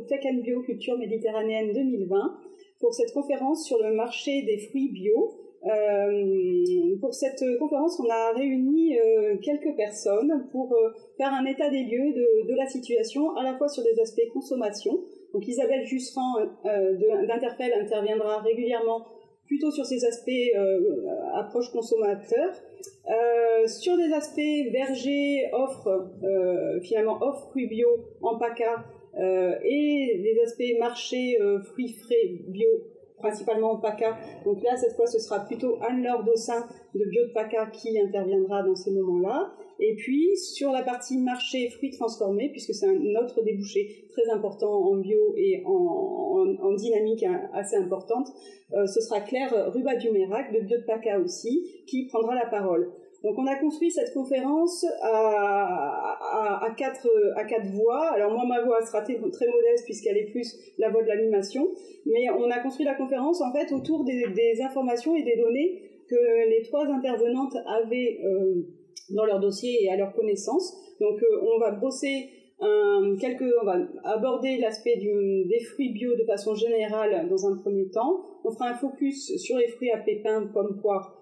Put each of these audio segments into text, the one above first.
Tech & Bio Culture Méditerranéenne 2020 pour cette conférence sur le marché des fruits bio. Pour cette conférence, on a réuni quelques personnes pour faire un état des lieux de la situation, à la fois sur des aspects consommation. Donc Isabelle Jusserand d'Interpel interviendra régulièrement plutôt sur ces aspects approche consommateur. Sur des aspects verger, finalement offre fruits bio en PACA et des aspects marché fruits frais bio, principalement en PACA. Donc là, cette fois, ce sera plutôt Anne-Laure Dossin de Bio de PACA qui interviendra dans ces moments-là. Et puis, sur la partie marché fruits transformés, puisque c'est un autre débouché très important en bio et en dynamique assez importante, ce sera Claire Rubat-Dumérac de Bio de PACA aussi, qui prendra la parole. Donc on a construit cette conférence à quatre voix. Alors moi, ma voix sera très modeste puisqu'elle est plus la voix de l'animation, mais on a construit la conférence en fait autour des informations et des données que les trois intervenantes avaient dans leur dossier et à leur connaissance. Donc on va on va aborder l'aspect des fruits bio de façon générale dans un premier temps. On fera un focus sur les fruits à pépins, pommes, poires,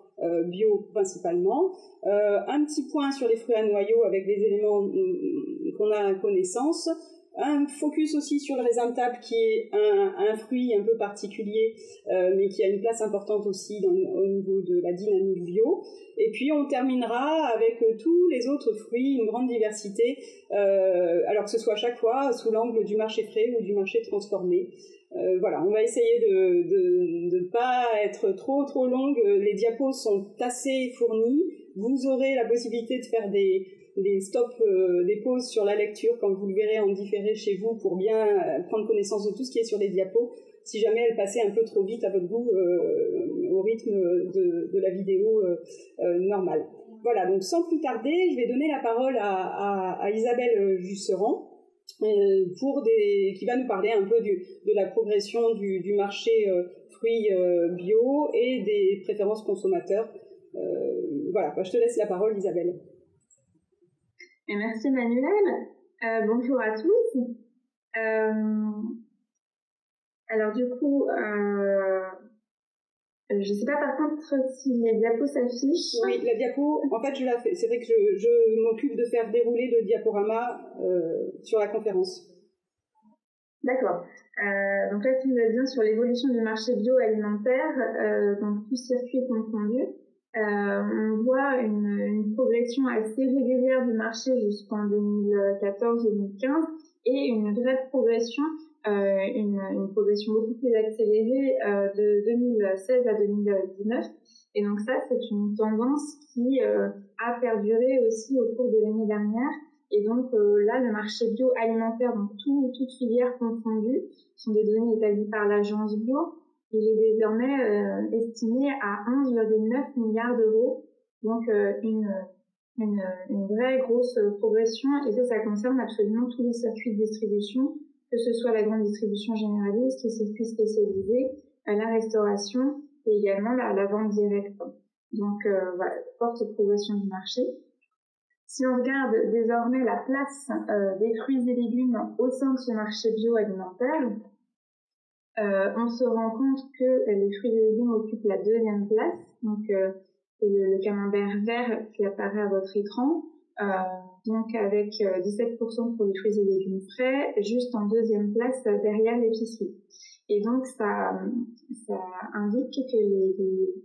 bio principalement, un petit point sur les fruits à noyaux avec les éléments qu'on a à connaissance, un focus aussi sur le raisin de table qui est un fruit un peu particulier mais qui a une place importante aussi au niveau de la dynamique bio, et puis on terminera avec tous les autres fruits, une grande diversité, alors que ce soit à chaque fois sous l'angle du marché frais ou du marché transformé. Voilà, on va essayer de pas être trop longue. Les diapos sont assez fournis. Vous aurez la possibilité de faire des stops, des pauses sur la lecture quand vous le verrez en différé chez vous pour bien prendre connaissance de tout ce qui est sur les diapos, si jamais elle passait un peu trop vite à votre goût au rythme de la vidéo normale. Voilà, donc sans plus tarder, je vais donner la parole à Isabelle Jusserand, qui va nous parler un peu de la progression du marché fruits bio et des préférences consommateurs. Voilà, je te laisse la parole, Isabelle. Et merci Manuel. Bonjour à tous. Alors du coup, je ne sais pas par contre si les diapos s'affichent. Oui, la diapo, en fait, je la fais. C'est vrai que je m'occupe de faire dérouler le diaporama sur la conférence. D'accord. Donc là, tu nous bien sur l'évolution du marché bioalimentaire, donc tout circuit confondu. On voit une progression assez régulière du marché jusqu'en 2014-2015 et une vraie progression, une progression beaucoup plus accélérée de 2016 à 2019. Et donc ça, c'est une tendance qui a perduré aussi au cours de l'année dernière. Et donc là, le marché bioalimentaire, donc toutes filières confondues, sont des données établies par l'agence Bio. Il est désormais estimé à 11,9 milliards d'euros, donc une vraie grosse progression, et ça concerne absolument tous les circuits de distribution, que ce soit la grande distribution généraliste, les circuits spécialisés, la restauration et également la vente directe. Donc voilà, forte progression du marché. Si on regarde désormais la place des fruits et légumes au sein de ce marché bioalimentaire, on se rend compte que les fruits et légumes occupent la deuxième place, donc le camembert vert qui apparaît à votre écran, donc avec 17% pour les fruits et légumes frais, juste en deuxième place derrière l'épicerie. Et donc ça indique que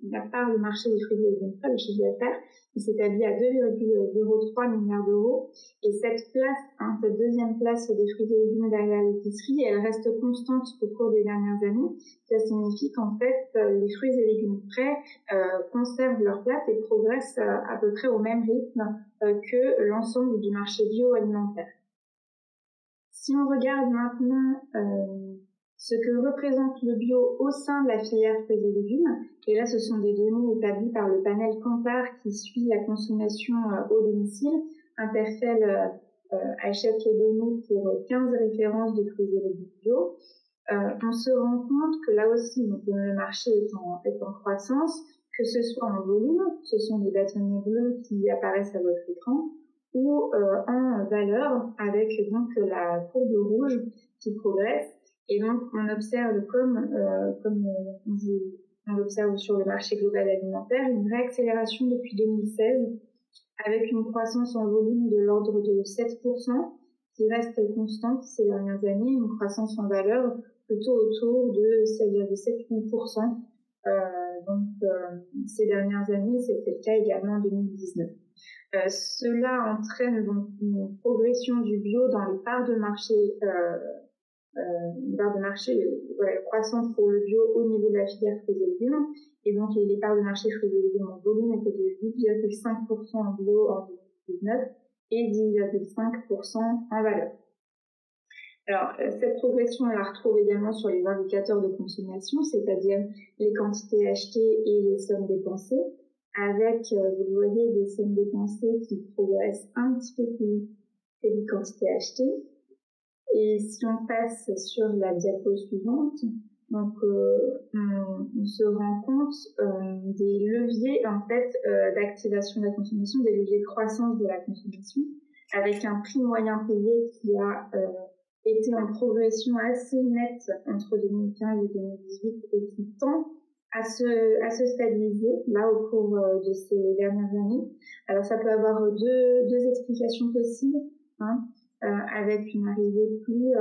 la part du marché des fruits et légumes frais, le chiffre d'affaires, s'établit à 2,03 milliards d'euros. Et cette place, cette deuxième place des fruits et légumes derrière l'épicerie, elle reste constante au cours des dernières années. Ça signifie qu'en fait, les fruits et légumes frais conservent leur place et progressent à peu près au même rythme que l'ensemble du marché bioalimentaire. Si on regarde maintenant ce que représente le bio au sein de la filière fruits et légumes, et là ce sont des données établies par le panel Kantar qui suit la consommation au domicile. Interpel achète les données pour 15 références de fruits et légumes bio. On se rend compte que là aussi, donc, le marché est en croissance, que ce soit en volume, ce sont des bâtonnets bleus qui apparaissent à votre écran, ou en valeur, avec donc la courbe rouge qui progresse. Et donc on observe, comme on l'observe sur le marché global alimentaire, une réaccélération depuis 2016, avec une croissance en volume de l'ordre de 7%, qui reste constante ces dernières années, une croissance en valeur plutôt autour de 7,7%. Ces dernières années, c'était le cas également en 2019. Cela entraîne donc une progression du bio dans les parts de marché, croissance pour le bio au niveau de la filière fruits et légumes. Et donc, les parts de marché fruits et légumes en volume étaient de 8,5% en bio en 2019 et 10,5% en valeur. Alors, cette progression, on la retrouve également sur les indicateurs de consommation, c'est-à-dire les quantités achetées et les sommes dépensées, avec, vous le voyez, des sommes dépensées qui progressent un petit peu plus que les quantités achetées. Et si on passe sur la diapo suivante, donc on se rend compte des leviers en fait d'activation de la consommation, des leviers de croissance de la consommation, avec un prix moyen payé qui a été en progression assez nette entre 2015 et 2018 et qui tend à se stabiliser là au cours de ces dernières années. Alors ça peut avoir deux explications possibles, avec une arrivée plus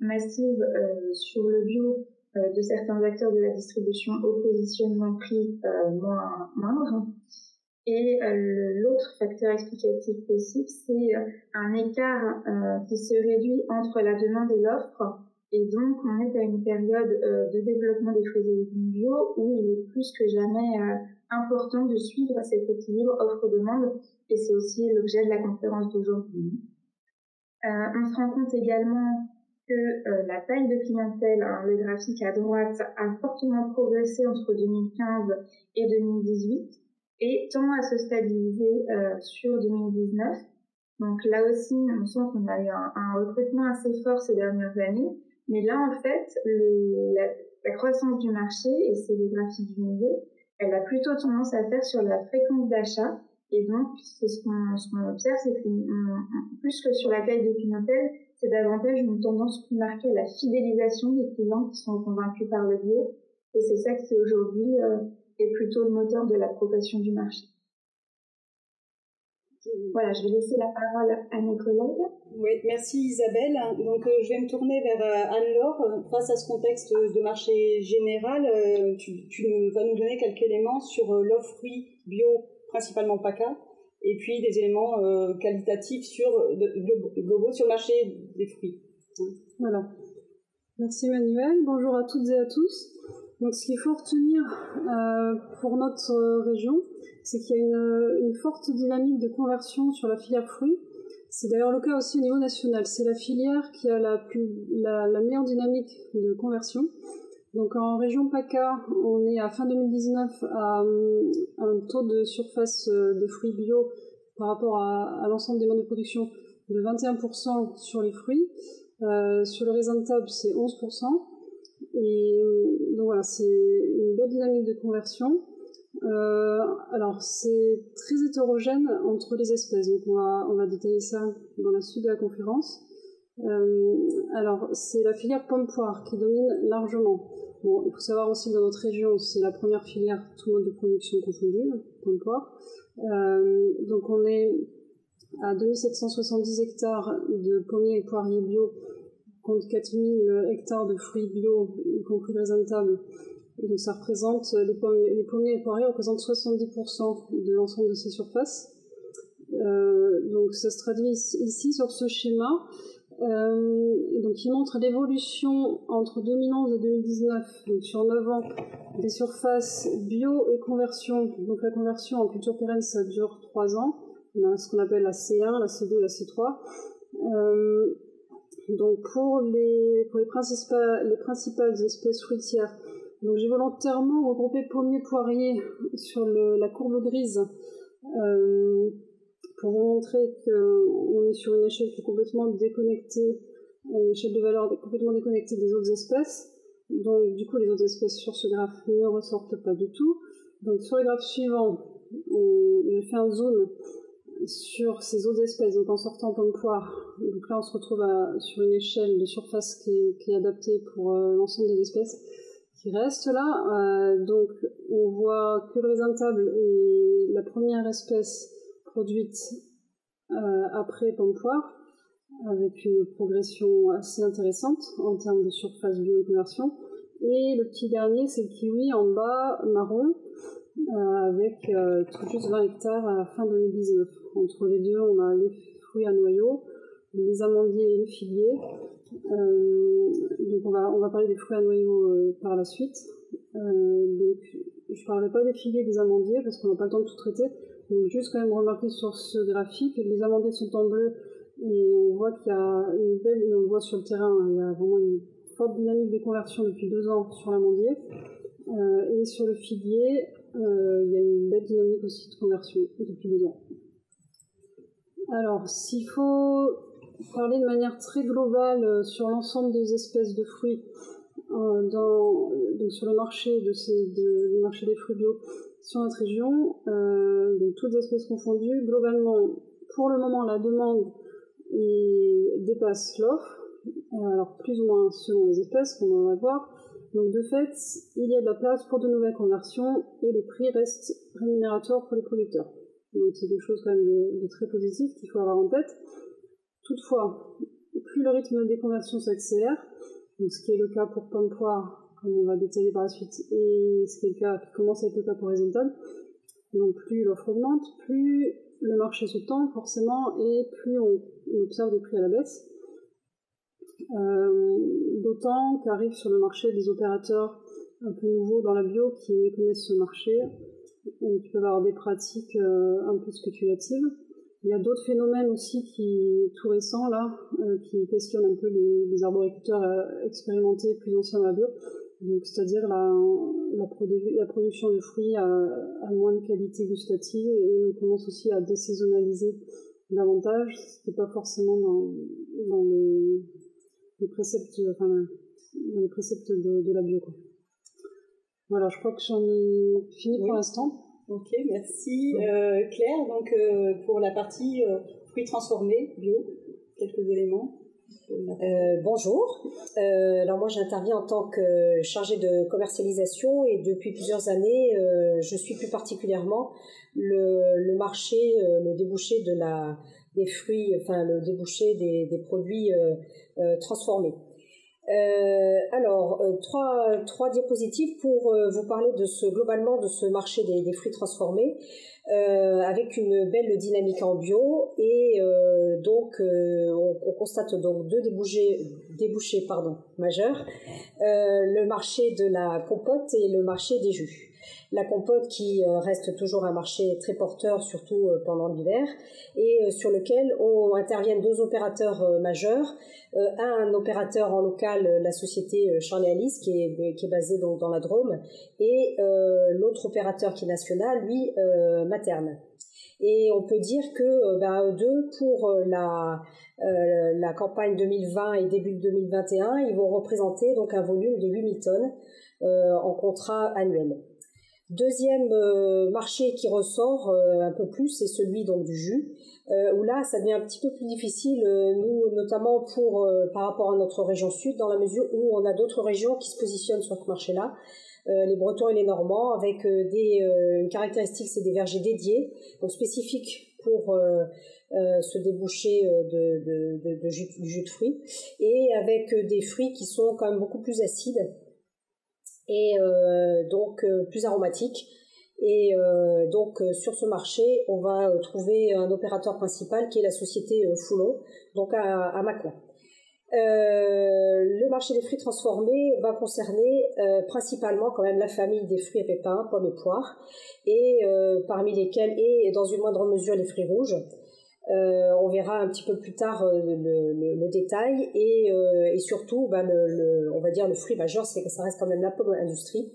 massive sur le bio de certains acteurs de la distribution au positionnement prix moindre. Et l'autre facteur explicatif possible, c'est un écart qui se réduit entre la demande et l'offre. Et donc, on est à une période de développement des fruits et légumes bio où il est plus que jamais important de suivre cet équilibre offre-demande. Et c'est aussi l'objet de la conférence d'aujourd'hui. On se rend compte également que la taille de clientèle, le graphique à droite, a fortement progressé entre 2015 et 2018 et tend à se stabiliser sur 2019. Donc là aussi, on sent qu'on a eu un recrutement assez fort ces dernières années. Mais là, en fait, la croissance du marché, et c'est le graphique du milieu, elle a plutôt tendance à faire sur la fréquence d'achat. Et donc, c'est ce qu'on observe, c'est que plus que sur la taille de clientèle, c'est davantage une tendance plus marquée à la fidélisation des clients qui sont convaincus par le bio. Et c'est ça qui aujourd'hui est plutôt le moteur de la progression du marché. Voilà, je vais laisser la parole à mes collègues. Oui, merci Isabelle. Donc, je vais me tourner vers Anne-Laure. Face à ce contexte de marché général, tu vas nous donner quelques éléments sur l'offre fruits bio, principalement PACA, et puis des éléments qualitatifs globaux sur le marché des fruits. Voilà. Merci Manuel. Bonjour à toutes et à tous. Donc, ce qu'il faut retenir pour notre région, c'est qu'il y a une forte dynamique de conversion sur la filière fruits. C'est d'ailleurs le cas aussi au niveau national. C'est la filière qui a la meilleure dynamique de conversion. Donc en région PACA, on est à fin 2019 à un taux de surface de fruits bio par rapport à l'ensemble des modes de production de 21% sur les fruits. Sur le raisin de table, c'est 11%. Et donc voilà, c'est une belle dynamique de conversion. Alors c'est très hétérogène entre les espèces, donc on va détailler ça dans la suite de la conférence. Alors c'est la filière pomme-poire qui domine largement. Bon, il faut savoir aussi que dans notre région, c'est la première filière tout mode de production confondu, pomme-poire. Donc on est à 2770 hectares de pommiers et poiriers bio contre 4000 hectares de fruits bio, y compris le raisin de table. Donc ça représente, les pommiers et les poiriers représentent 70% de l'ensemble de ces surfaces. Donc ça se traduit ici sur ce schéma. Donc il montre l'évolution entre 2011 et 2019, donc sur 9 ans, des surfaces bio et conversion. Donc la conversion en culture pérenne, ça dure 3 ans. On a ce qu'on appelle la C1, la C2, la C3. Donc pour les principales espèces fruitières, donc j'ai volontairement regroupé pommiers poiriers sur la courbe grise pour vous montrer qu'on est sur une échelle qui est complètement déconnectée, une échelle de valeur complètement déconnectée des autres espèces. Donc du coup les autres espèces sur ce graphe ne ressortent pas du tout. Donc sur le graphe suivant, j'ai fait un zoom sur ces autres espèces, donc en sortant pomme-poire, donc là on se retrouve sur une échelle de surface qui est adaptée pour l'ensemble des espèces qui restent là. Donc on voit que le raisin de table est la première espèce produite après pomme-poire, avec une progression assez intéressante en termes de surface bio et conversion. Et le petit dernier, c'est le kiwi en bas, marron, avec tout juste 20 hectares à la fin 2019. Entre les deux, on a les fruits à noyaux, les amandiers et les figuiers. Donc on va parler des fruits à noyaux par la suite. Donc je ne parlerai pas des figuiers et des amandiers parce qu'on n'a pas le temps de tout traiter. Donc juste quand même remarquer sur ce graphique, les amandiers sont en bleu et on voit qu'il y a une belle, et on le voit sur le terrain, il y a vraiment une forte dynamique de conversion depuis 2 ans sur l'amandier. Et sur le figuier, il y a une belle dynamique aussi de conversion depuis 2 ans. Alors, s'il faut parler de manière très globale sur l'ensemble des espèces de fruits donc sur le marché, le marché des fruits bio sur notre région, donc toutes espèces confondues, globalement, pour le moment, la demande dépasse l'offre, alors plus ou moins selon les espèces, comme on va voir. Donc de fait, il y a de la place pour de nouvelles conversions et les prix restent rémunérateurs pour les producteurs. Donc c'est quelque chose quand même de très positif qu'il faut avoir en tête. Toutefois, plus le rythme des conversions s'accélère, donc ce qui est le cas pour pomme-poire, comme on va détailler par la suite, et ce qui est le cas, qui commence à être le cas pour raisin de table, donc plus l'offre augmente, plus le marché se tend forcément, et plus on observe des prix à la baisse. D'autant qu'arrivent sur le marché des opérateurs un peu nouveaux dans la bio qui méconnaissent ce marché et qui peuvent avoir des pratiques un peu spéculatives. Il y a d'autres phénomènes aussi tout récents là, qui questionnent un peu les arboriculteurs expérimentés plus anciens dans la bio, donc c'est-à-dire la production de fruits à moins de qualité gustative, et on commence aussi à désaisonnaliser davantage, ce qui n'est pas forcément dans les préceptes, dans les préceptes de la bio, quoi. Voilà, je crois que j'en ai fini pour l'instant. Ok, merci Claire. Donc pour la partie fruits transformés bio, quelques éléments. Bonjour. Alors moi j'interviens en tant que chargée de commercialisation et depuis plusieurs années je suis plus particulièrement le marché, le débouché des fruits, enfin le débouché des produits transformés. Alors trois diapositives pour vous parler globalement de ce marché des fruits transformés avec une belle dynamique en bio et donc on constate donc deux débouchés majeurs, le marché de la compote et le marché des jus. La compote qui reste toujours un marché très porteur, surtout pendant l'hiver, et sur lequel interviennent 2 opérateurs majeurs. Un opérateur en local, la société Charles & Alice, qui est basée donc dans la Drôme, et l'autre opérateur qui est national, lui, Materne. Et on peut dire que eux deux, pour la campagne 2020 et début 2021, ils vont représenter donc un volume de 8000 tonnes en contrat annuel. Deuxième marché qui ressort un peu plus, c'est celui donc du jus, où là ça devient un petit peu plus difficile, nous notamment par rapport à notre région sud, dans la mesure où on a d'autres régions qui se positionnent sur ce marché-là, les Bretons et les Normands, avec une caractéristique, c'est des vergers dédiés, donc spécifiques pour ce débouché du jus de fruits, et avec des fruits qui sont quand même beaucoup plus acides, et donc plus aromatique. Et donc sur ce marché on va trouver un opérateur principal qui est la société Foulon, donc à Mâcon. Le marché des fruits transformés va concerner principalement quand même la famille des fruits à pépins, pommes et poires, et parmi lesquels, et dans une moindre mesure, les fruits rouges. On verra un petit peu plus tard le détail, et surtout on va dire le fruit majeur, ça reste quand même la pomme industrie,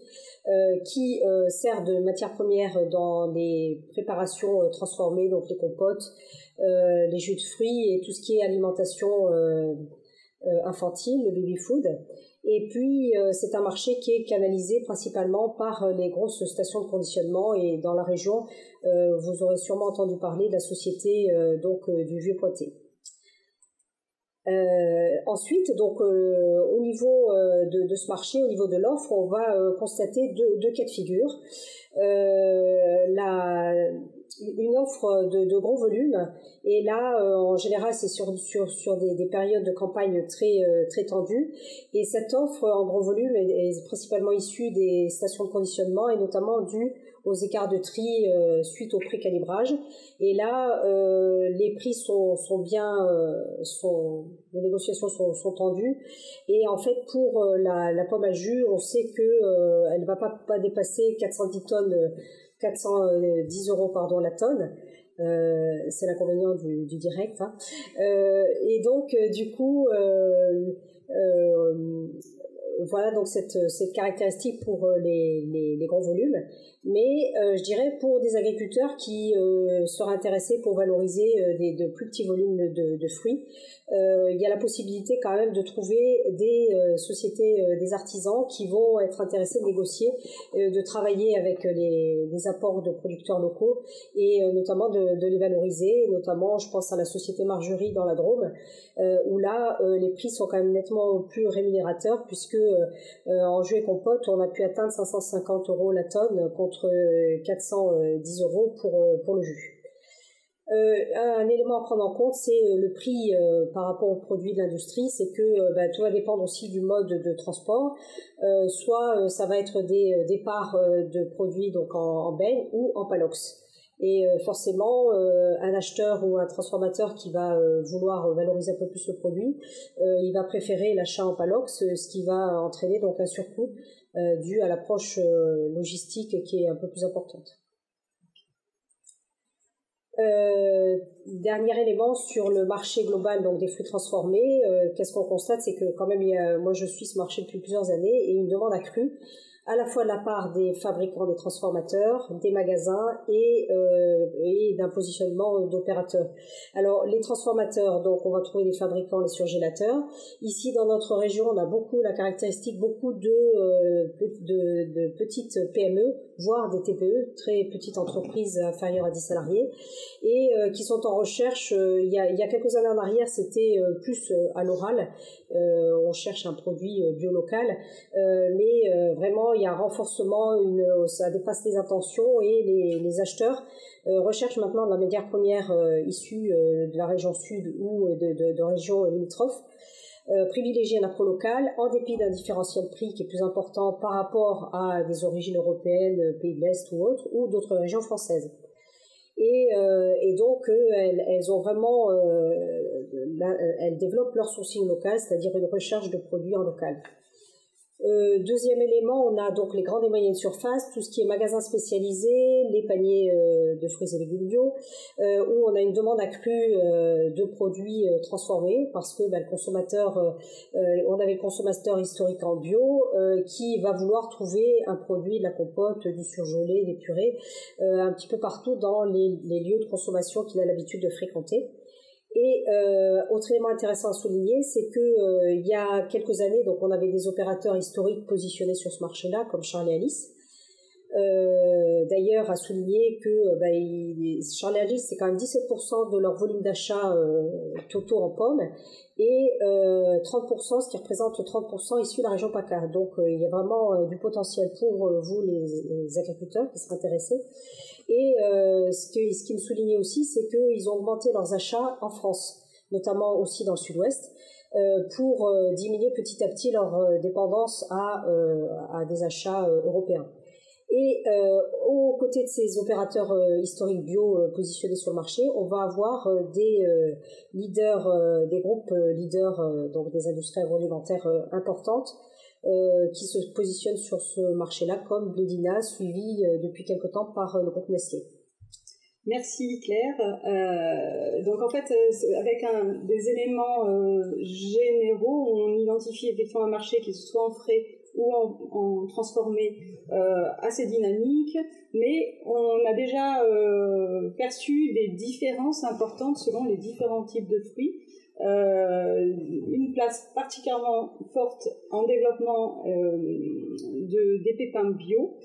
qui sert de matière première dans les préparations transformées, donc les compotes, les jus de fruits et tout ce qui est alimentation infantile, le baby food. Et puis, c'est un marché qui est canalisé principalement par les grosses stations de conditionnement. Et dans la région, vous aurez sûrement entendu parler de la société du Vieux-Poitou. Ensuite, donc, au niveau de ce marché, au niveau de l'offre, on va constater deux cas de figure. Une offre de gros volume, et là en général c'est sur des périodes de campagne très tendues, et cette offre en gros volume est principalement issue des stations de conditionnement et notamment due aux écarts de tri suite au précalibrage. Et là les prix les négociations sont tendues, et en fait pour la pomme à jus, on sait que elle ne va pas dépasser 410 euros la tonne. C'est l'inconvénient du direct, hein. Et donc du coup voilà donc cette caractéristique pour les grands volumes, mais je dirais pour des agriculteurs qui seraient intéressés pour valoriser de plus petits volumes de fruits, il y a la possibilité quand même de trouver des sociétés, des artisans qui vont être intéressés de négocier, de travailler avec les apports de producteurs locaux, et notamment de les valoriser. Notamment, je pense à la société Margerie dans la Drôme, où là les prix sont quand même nettement plus rémunérateurs, puisque en jus et compote on a pu atteindre 550 euros la tonne contre 410 euros pour le jus. Un élément à prendre en compte, c'est le prix par rapport aux produits de l'industrie. C'est que tout va dépendre aussi du mode de transport. Soit ça va être des départs de produits donc en benne ou en palox. Et forcément, un acheteur ou un transformateur qui va vouloir valoriser un peu plus le produit, il va préférer l'achat en palox, ce qui va entraîner donc un surcoût dû à l'approche logistique qui est un peu plus importante. Dernier élément sur le marché global donc des fruits transformés, qu'est-ce qu'on constate, c'est que quand même moi je suis ce marché depuis plusieurs années, et une demande accrue à la fois de la part des fabricants, des transformateurs, des magasins et d'un positionnement d'opérateurs. Alors les transformateurs, donc on va trouver les fabricants, les surgélateurs. Ici dans notre région, on a la caractéristique beaucoup de petites PME, voire des TPE, très petites entreprises inférieures à 10 salariés, et qui sont en recherche. Il y a quelques années en arrière, c'était plus à l'oral. On cherche un produit bio local, mais vraiment il y a un renforcement, ça dépasse les intentions, et les acheteurs recherchent maintenant de la matière première issue de la région sud ou de régions limitrophes, privilégier un apport local en dépit d'un différentiel prix qui est plus important par rapport à des origines européennes, pays de l'Est ou autres, ou d'autres régions françaises. Et donc elles ont vraiment elles développent leur sourcing local, c'est-à-dire une recherche de produits en local. Deuxième élément, on a donc les grandes et moyennes surfaces, tout ce qui est magasins spécialisés, les paniers de fruits et légumes bio, où on a une demande accrue de produits transformés, parce que le consommateur, on avait le consommateur historique en bio qui va vouloir trouver un produit, de la compote, du surgelé, des purées, un petit peu partout dans les lieux de consommation qu'il a l'habitude de fréquenter. Et autre élément intéressant à souligner, c'est que il y a quelques années, donc on avait des opérateurs historiques positionnés sur ce marché-là, comme Charles et Alice. D'ailleurs, à souligner que Charles et Alice, c'est quand même 17% de leur volume d'achat totaux en pommes, et 30%, ce qui représente 30% issus de la région PACA. Donc il y a vraiment du potentiel pour vous les agriculteurs qui seraient intéressés. Et ce qui me soulignait aussi, c'est qu'ils ont augmenté leurs achats en France, notamment aussi dans le sud-ouest, pour diminuer petit à petit leur dépendance à des achats européens. Et aux côtés de ces opérateurs historiques bio positionnés sur le marché, on va avoir des leaders, des groupes leaders, donc des industries agroalimentaires importantes, qui se positionnent sur ce marché-là, comme Blédina, suivi depuis quelque temps par le groupe Nestlé. Merci Claire. Donc en fait, avec des éléments généraux, on identifie effectivement un marché qui soit en frais ou en transformé assez dynamique, mais on a déjà perçu des différences importantes selon les différents types de fruits. une place particulièrement forte en développement des pépins bio,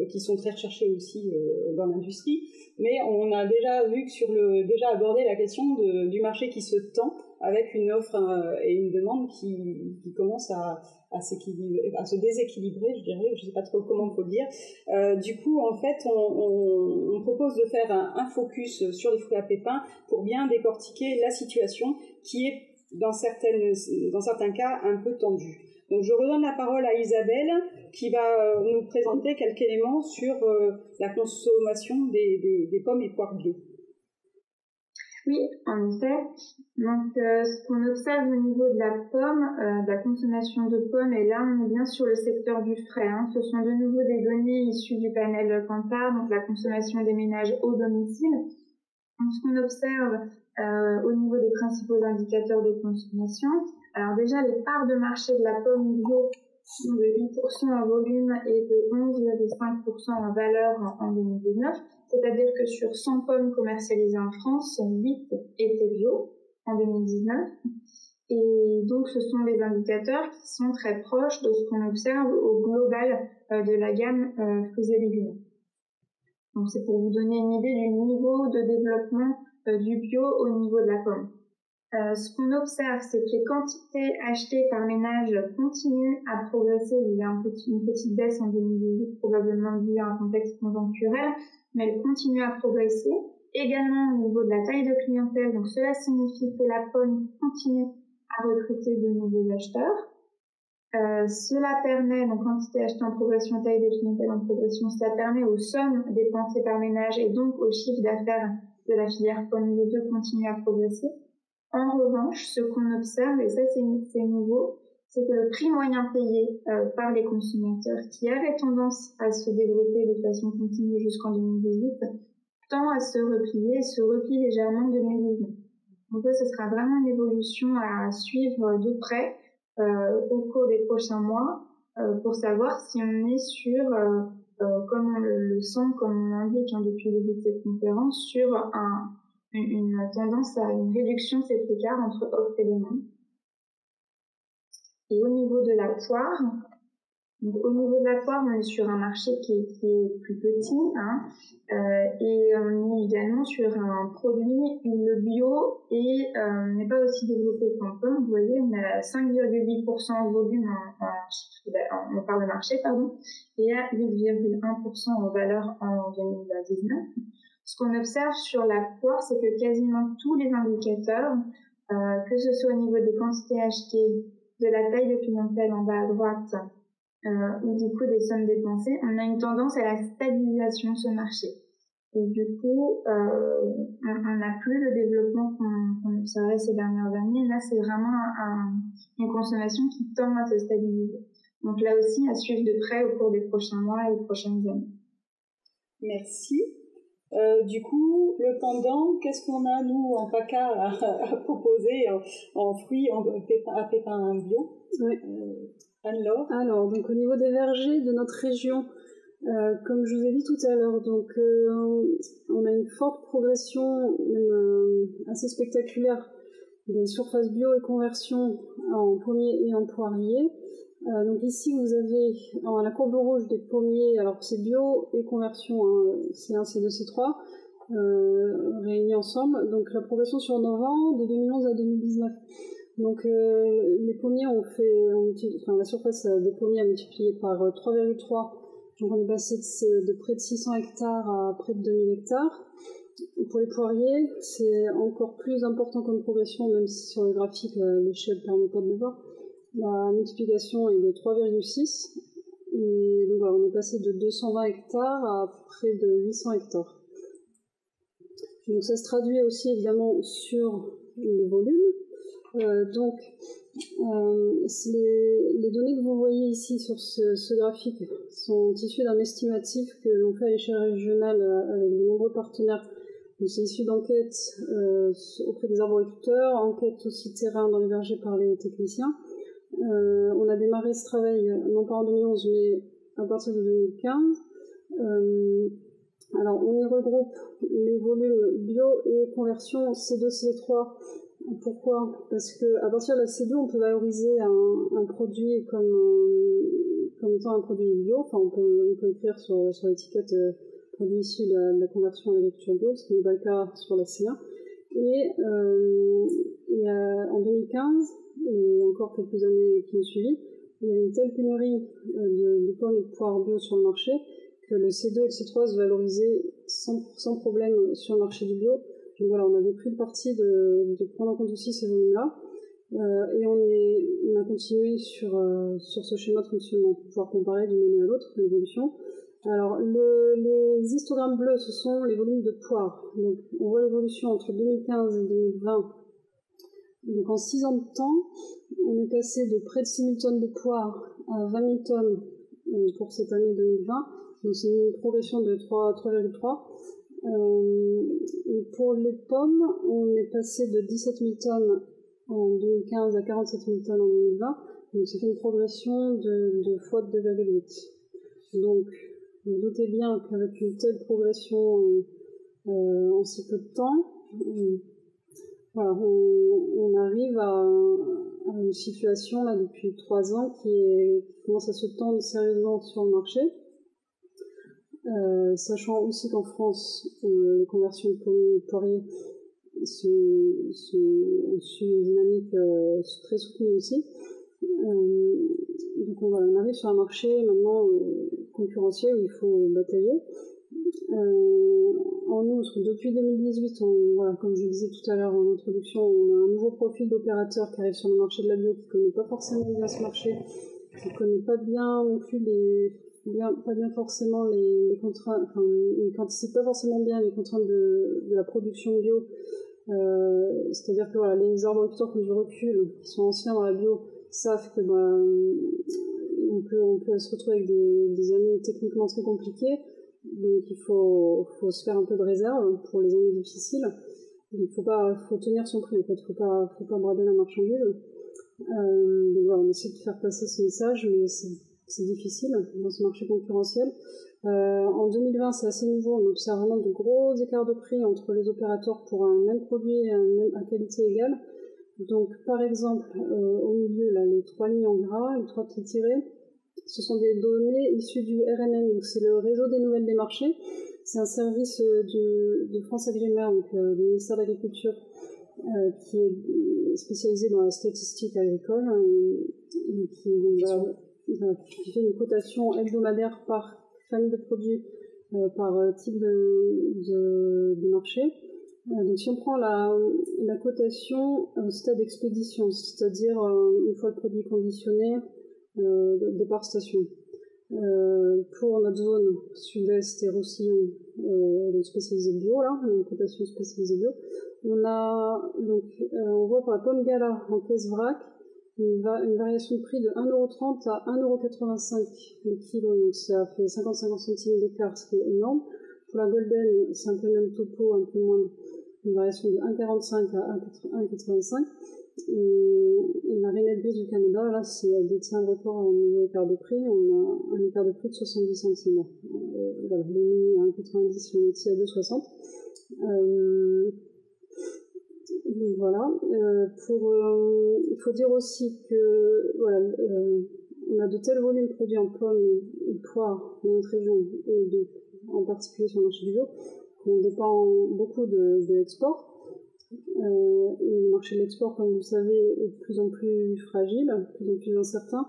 qui sont très recherchés aussi dans l'industrie. Mais on a déjà vu que déjà abordé la question du marché qui se tend avec une offre et une demande qui commence à se déséquilibrer, je dirais, je ne sais pas trop comment on peut le dire. Du coup, en fait, on propose de faire un focus sur les fruits à pépins pour bien décortiquer la situation qui est, dans certains cas, un peu tendue. Donc, je redonne la parole à Isabelle qui va nous présenter quelques éléments sur la consommation des pommes et poires bio. Oui, en effet. Donc, ce qu'on observe au niveau de la pomme, de la consommation de pommes, et là, on est bien sur le secteur du frais. Ce sont de nouveau des données issues du panel Kantar, donc la consommation des ménages au domicile. Donc, ce qu'on observe au niveau des principaux indicateurs de consommation, alors déjà, les parts de marché de la pomme bio sont de 8% en volume et de 11,5% en valeur en 2019. C'est-à-dire que sur 100 pommes commercialisées en France, 8 étaient bio en 2019. Et donc, ce sont des indicateurs qui sont très proches de ce qu'on observe au global de la gamme fruits et légumes. Donc, c'est pour vous donner une idée du niveau de développement du bio au niveau de la pomme. Ce qu'on observe, c'est que les quantités achetées par ménage continuent à progresser. Il y a une petite baisse en 2018, probablement due à un contexte conjoncturel, mais elle continue à progresser. Également au niveau de la taille de clientèle, donc cela signifie que la pomme continue à recruter de nouveaux acheteurs. Cela permet, donc quantité achetée en progression, taille de clientèle en progression, cela permet aux sommes dépensées par ménage et donc au chiffre d'affaires de la filière pomme, les deux continuent à progresser. En revanche, ce qu'on observe, et ça c'est nouveau, c'est que le prix moyen payé par les consommateurs, qui avait tendance à se développer de façon continue jusqu'en 2018, tend à se replie légèrement en 2019. Donc ça, ce sera vraiment une évolution à suivre de près au cours des prochains mois pour savoir si on est sur, comme on le sent, comme on l'indique depuis le début de cette conférence, sur une tendance à une réduction de cet écart entre offre et demande. Et au niveau de la poire, on est sur un marché qui est plus petit, et on est également sur un produit où le bio n'est pas aussi développé qu'en pomme. Vous voyez, on a 5,8% en volume en part de marché, et à 8,1% en valeur en 2019. Ce qu'on observe sur la poire, c'est que quasiment tous les indicateurs, que ce soit au niveau des quantités achetées, de la taille de clientèle en bas à droite, ou du coup des sommes dépensées, on a une tendance à la stabilisation de ce marché. Et du coup, on n'a plus le développement qu'on observait ces dernières années. Là, c'est vraiment une consommation qui tend à se stabiliser. Donc là aussi, à suivre de près au cours des prochains mois et des prochaines années. Merci. Du coup, le pendant, qu'est-ce qu'on a, nous, en PACA, à proposer en fruits à pépins bio? Anne-Laure? Alors, donc au niveau des vergers de notre région, comme je vous ai dit tout à l'heure, donc on a une forte progression assez spectaculaire des surfaces bio et conversion en pommiers et en poiriers. Donc ici vous avez la courbe rouge des pommiers, alors c'est bio et conversion, C1, C2, C3 réunis ensemble, donc la progression sur 9 ans de 2011 à 2019. Donc les pommiers la surface des pommiers a multiplié par 3,3, donc on est passé de près de 600 hectares à près de 2000 hectares. Pour les poiriers, c'est encore plus important comme progression, même si sur le graphique l'échelle ne permet pas de le voir. La multiplication est de 3,6 et donc voilà, on est passé de 220 hectares à près de 800 hectares. Donc ça se traduit aussi évidemment sur les volumes. Donc les données que vous voyez ici sur ce graphique sont issues d'un estimatif que l'on fait à l'échelle régionale avec de nombreux partenaires. Donc c'est issu d'enquêtes auprès des arboriculteurs, enquêtes aussi terrain dans les vergers par les techniciens. On a démarré ce travail, non pas en 2011, mais à partir de 2015. Alors, on y regroupe les volumes bio et conversion C2, C3 Pourquoi? Parce qu'à partir de la C2, on peut valoriser un produit comme étant un produit bio. Enfin, on peut écrire sur l'étiquette produit issu de la conversion à l'agriculture bio, ce qui n'est pas le cas sur la C1. Et en 2015, et encore quelques années qui ont suivi, il y a une telle pénurie de pommes et de poires bio sur le marché que le C2 et le C3 se valorisaient sans problème sur le marché du bio. Donc voilà, on avait pris le parti de prendre en compte aussi ces volumes-là. Et on a continué sur ce schéma de fonctionnement pour pouvoir comparer d'une année à l'autre l'évolution. Alors, les histogrammes bleus, ce sont les volumes de poires. Donc, on voit l'évolution entre 2015 et 2020. Donc, en 6 ans de temps, on est passé de près de 6 000 tonnes de poires à 20 000 tonnes pour cette année 2020. Donc, c'est une progression de 3,3. Et pour les pommes, on est passé de 17 000 tonnes en 2015 à 47 000 tonnes en 2020. Donc, c'est une progression de fois 2,8. Donc, vous vous doutez bien qu'avec une telle progression en si peu de temps, voilà, on arrive à une situation là depuis 3 ans qui commence à se tendre sérieusement sur le marché, sachant aussi qu'en France, les conversions de pommiers et de poiriers sont une dynamique très soutenue aussi. Donc on arrive sur un marché maintenant concurrentiel où il faut batailler. En outre, depuis 2018, comme je disais tout à l'heure en introduction, on a un nouveau profil d'opérateur qui arrive sur le marché de la bio, qui ne connaît pas forcément bien ce marché, qui ne connaît pas bien non plus pas bien forcément les contraintes, enfin, il n'anticipe pas forcément bien les contraintes de la production bio. C'est-à-dire que voilà, les arboriculteurs qui ont du recul, qui sont anciens dans la bio, savent que on peut se retrouver avec des années techniquement très compliquées. Donc il faut se faire un peu de réserve pour les années difficiles. Il faut tenir son prix en fait, faut pas brader la marchandise. Donc voilà, on essaie de faire passer ce message, mais c'est difficile dans ce marché concurrentiel. En 2020, c'est assez nouveau, on observe vraiment de gros écarts de prix entre les opérateurs pour un même produit à qualité égale. Donc par exemple, au milieu, là, les 3 lignes en gras, les 3 petits tirés, ce sont des données issues du RNM, donc c'est le réseau des nouvelles des marchés. C'est un service de France Agrimaire, donc du ministère de l'Agriculture, qui est spécialisé dans la statistique agricole, qui fait une cotation hebdomadaire par famille de produits, par type de marché. Donc si on prend la cotation au stade d'expédition, c'est-à-dire une fois le produit conditionné, départ station. Pour notre zone sud-est et Roussillon, donc spécialisée bio, là, une cotation spécialisée bio, on voit pour la pomme gala en caisse vrac une variation de prix de 1,30 € à 1,85 € le kilo, donc ça fait 55 centimes d'écart, ce qui est énorme. Pour la golden, c'est un peu le même topo, un peu moins, une variation de 1,45 à 1,85. Et la rainette grise du Canada, là, c'est détient le record au niveau écart de prix. On a un écart de prix de 70 centimes. Voilà, le mini à 1,90, le petit à 2,60. Donc voilà. Il faut dire aussi que voilà, on a de tels volumes produits en pommes et poires dans notre région, et en particulier sur le marché du bio, qu'on dépend beaucoup de l'export. Et le marché de l'export, comme vous le savez, est de plus en plus fragile, de plus en plus incertain.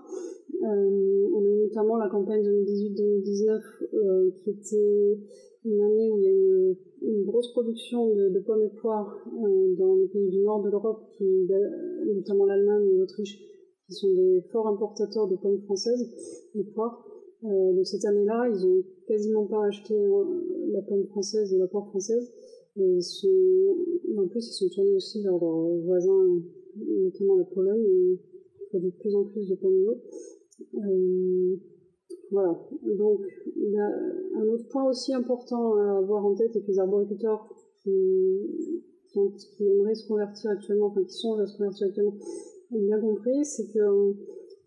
On a eu notamment la campagne 2018-2019 qui était une année où il y a eu une grosse production de pommes et de poires dans les pays du nord de l'Europe, notamment l'Allemagne et l'Autriche, qui sont des forts importateurs de pommes françaises et de poires. Donc cette année-là, ils n'ont quasiment pas acheté la pomme française et la poire française. Et en plus, ils sont tournés aussi vers leurs voisins, notamment la Pologne, et produisent de plus en plus de pommes bio. Voilà. Donc, il y a un autre point aussi important à avoir en tête, et que les arboriculteurs qui aimeraient se convertir actuellement, enfin qui songent à se convertir actuellement, ont bien compris, c'est que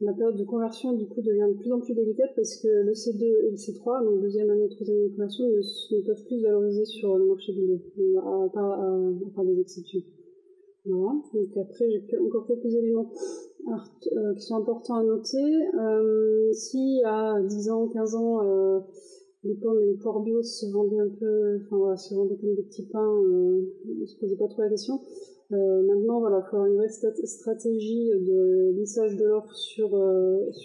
la période de conversion, du coup, devient de plus en plus délicate parce que le C2 et le C3, donc deuxième année et troisième année de conversion, ne peuvent plus se valoriser sur le marché du bio, à part des exceptions. Voilà. Donc après, j'ai encore quelques éléments qui sont importants à noter. Si à 10 ans, 15 ans, les pommes et les poires bio se vendaient un peu, enfin voilà, se vendaient comme des petits pains, on ne se posait pas trop la question. Maintenant, voilà, il faut avoir une vraie stratégie de lissage de l'offre sur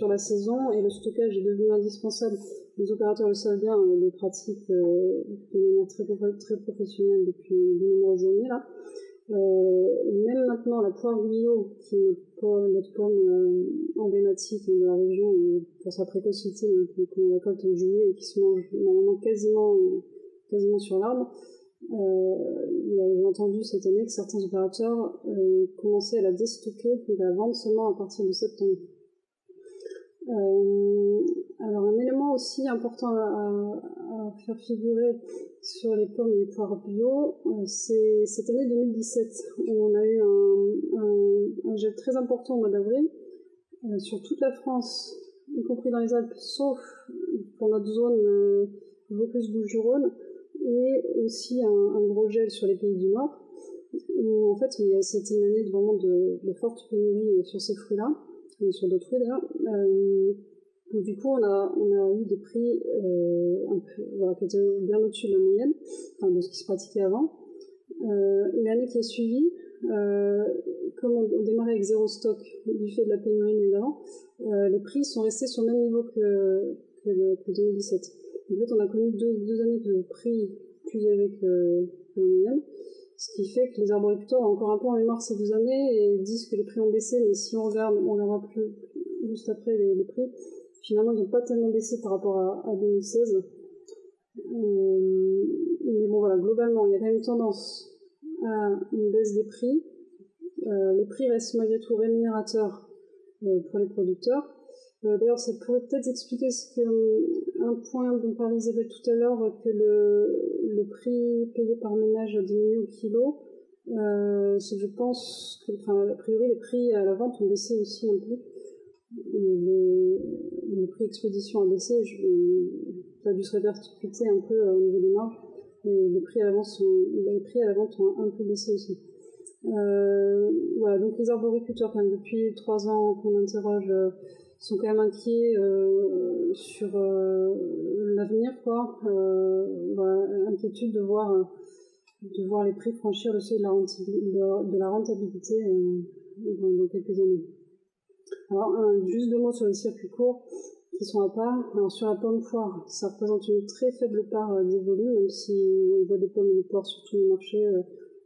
la saison, et le stockage est devenu indispensable. Les opérateurs le savent bien, le pratiquent de manière très professionnelle depuis de nombreuses années là. Même maintenant, la poire bio, qui est notre pomme emblématique de la région pour sa précocité, qu'on récolte en juillet et qui se mange normalement quasiment sur l'arbre, j'ai entendu cette année que certains opérateurs commençaient à la déstocker et à la vendre seulement à partir de septembre. Alors un élément aussi important à faire figurer sur les pommes et les poires bio, c'est cette année 2017 où on a eu un gel très important au mois d'avril sur toute la France, y compris dans les Alpes, sauf pour notre zone Vaucluse-Bouches-du-Rhône, et aussi un gros gel sur les pays du Nord, où en fait c'était une année vraiment de forte pénurie sur ces fruits-là, et sur d'autres fruits d'ailleurs. Donc du coup, on a eu des prix qui étaient bien au-dessus de la moyenne, enfin, de ce qui se pratiquait avant. Et l'année qui a suivi, comme on démarrait avec zéro stock du fait de la pénurie évidemment, les prix sont restés sur le même niveau que 2017. En fait, on a connu deux années de prix plus élevés que la moyenne, ce qui fait que les arboriculteurs ont encore un peu en mémoire ces 2 années et disent que les prix ont baissé, mais si on regardera plus juste après les prix, finalement ils n'ont pas tellement baissé par rapport à 2016. Mais bon voilà, globalement il y a quand même une tendance à une baisse des prix. Les prix restent malgré tout rémunérateurs pour les producteurs. D'ailleurs, ça pourrait peut-être expliquer un point dont parlait Isabelle tout à l'heure, que le prix payé par ménage a diminué au kilo. C'est que je pense que, a priori, les prix à la vente ont baissé aussi un peu. Le prix expédition a baissé, ça a dû se répercuter un peu au niveau des marges. Et les prix à la vente ont un peu baissé aussi. Voilà, donc les arboriculteurs, quand même, depuis 3 ans qu'on interroge, sont quand même inquiets sur l'avenir, quoi. Voilà, inquiétude de voir les prix franchir le seuil de la rentabilité dans quelques années. Alors, juste 2 mots sur les circuits courts qui sont à part. Alors, sur la pomme poire, ça représente une très faible part des volumes, même si on voit des pommes et des poires sur tous les marchés.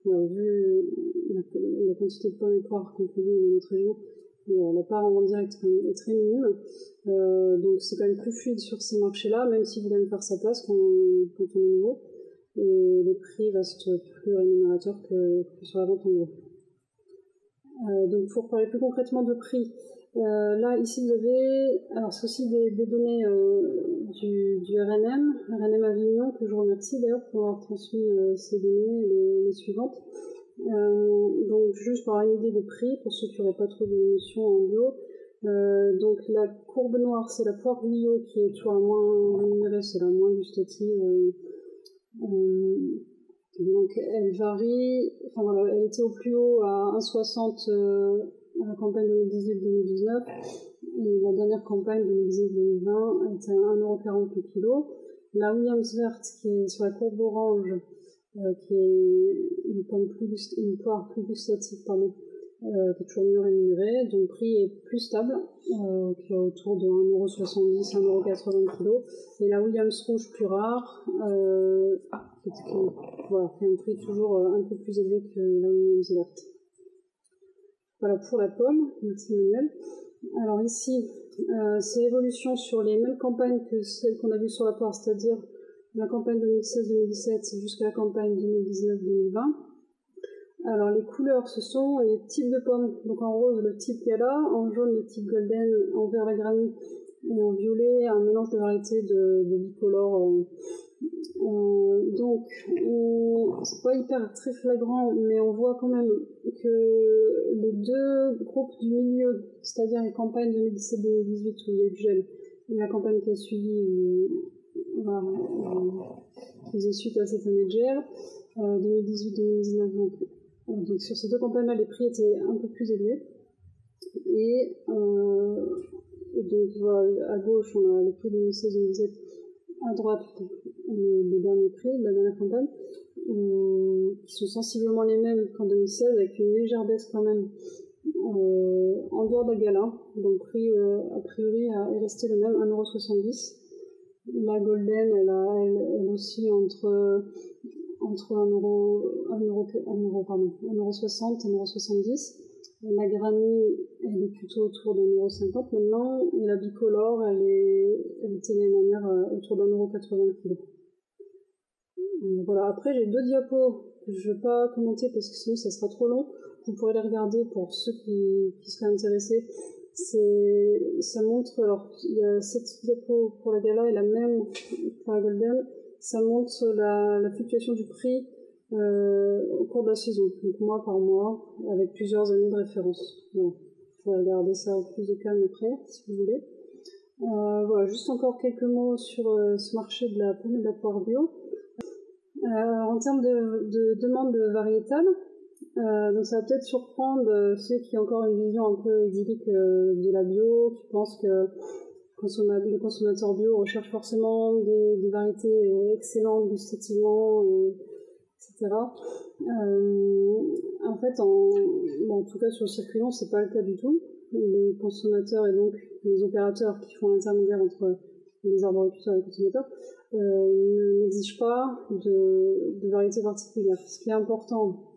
Vu la quantité de pommes et poires qu'on produit dans notre région, la part en vente directe est très minime. Donc c'est quand même plus fluide sur ces marchés-là, même s'il faut quand même faire sa place quand on est nouveau. Et les prix restent plus rémunérateurs que sur la vente en gros. Donc pour parler plus concrètement de prix, là ici vous avez, alors c'est aussi des données du RNM Avignon, que je remercie d'ailleurs pour avoir transmis ces données, les suivantes. Donc juste pour avoir une idée des prix, pour ceux qui n'auraient pas trop de notions en bio. Donc la courbe noire, c'est la poire bio qui est toujours la moins rémunérée, c'est la moins gustative. Donc elle varie, enfin voilà, elle était au plus haut à 1,60 à la campagne 2018-2019, et la dernière campagne 2019-2020 était à 1,40€ le kilo. La Williams verte, qui est sur la courbe orange, qui est une poire plus gustative, qui est toujours mieux rémunérée, dont le prix est plus stable, qui est autour de 1,70€, 1,80€ le kilo. Et la Williams rouge plus rare, qui a un prix toujours un peu plus élevé que la Williams verte. Voilà pour la pomme. Merci Manuel. Alors ici, c'est l'évolution sur les mêmes campagnes que celles qu'on a vues sur la poire, c'est-à-dire la campagne 2016-2017 jusqu'à la campagne 2019-2020. Alors les couleurs, ce sont les types de pommes. Donc en rose, le type Gala, en jaune, le type Golden, en vert, la Granny, et en violet, un mélange de variétés de bicolores. Donc, c'est pas hyper très flagrant, mais on voit quand même que les 2 groupes du milieu, c'est-à-dire les campagnes 2017-2018 où il y a eu du gel, et la campagne qui a suivi qui faisait suite à cette année de gel, 2018-2019, donc Donc sur ces 2 campagnes-là, les prix étaient un peu plus élevés. Et donc voilà, à gauche, on a les prix de 2016-2017, à droite, les derniers prix de la dernière campagne, qui sont sensiblement les mêmes qu'en 2016, avec une légère baisse quand même en dehors de la gala. Donc le prix, a priori, est resté le même, 1,70 €. La Golden, elle aussi entre 1,60 €, 1,70 €. La Grammy, elle est plutôt autour d'1,50 € maintenant, et la Bicolore, elle était l'année dernière autour d'1,80 € kg. Voilà, après j'ai 2 diapos que je ne vais pas commenter parce que sinon ça sera trop long. Vous pourrez les regarder pour ceux qui seraient intéressés. Ça montre, alors il y a 7 diapos pour la gala et la même pour la Golden. Ça montre la fluctuation du prix au cours de la saison, donc mois par mois, avec plusieurs années de référence. Voilà. Vous pourrez regarder ça au plus au calme après, si vous voulez. Voilà, juste encore quelques mots sur ce marché de la pomme et de la poire bio. En termes de demande variétale, donc ça va peut-être surprendre ceux qui ont encore une vision un peu idyllique de la bio, qui pensent que le consommateur bio recherche forcément des variétés excellentes gustativement, etc. En fait, en tout cas sur le circuit long, c'est pas le cas du tout. Les consommateurs et donc les opérateurs qui font l'intermédiaire entre les arboriculteurs et les consommateurs n'exigent pas de variété particulière. Ce qui est important,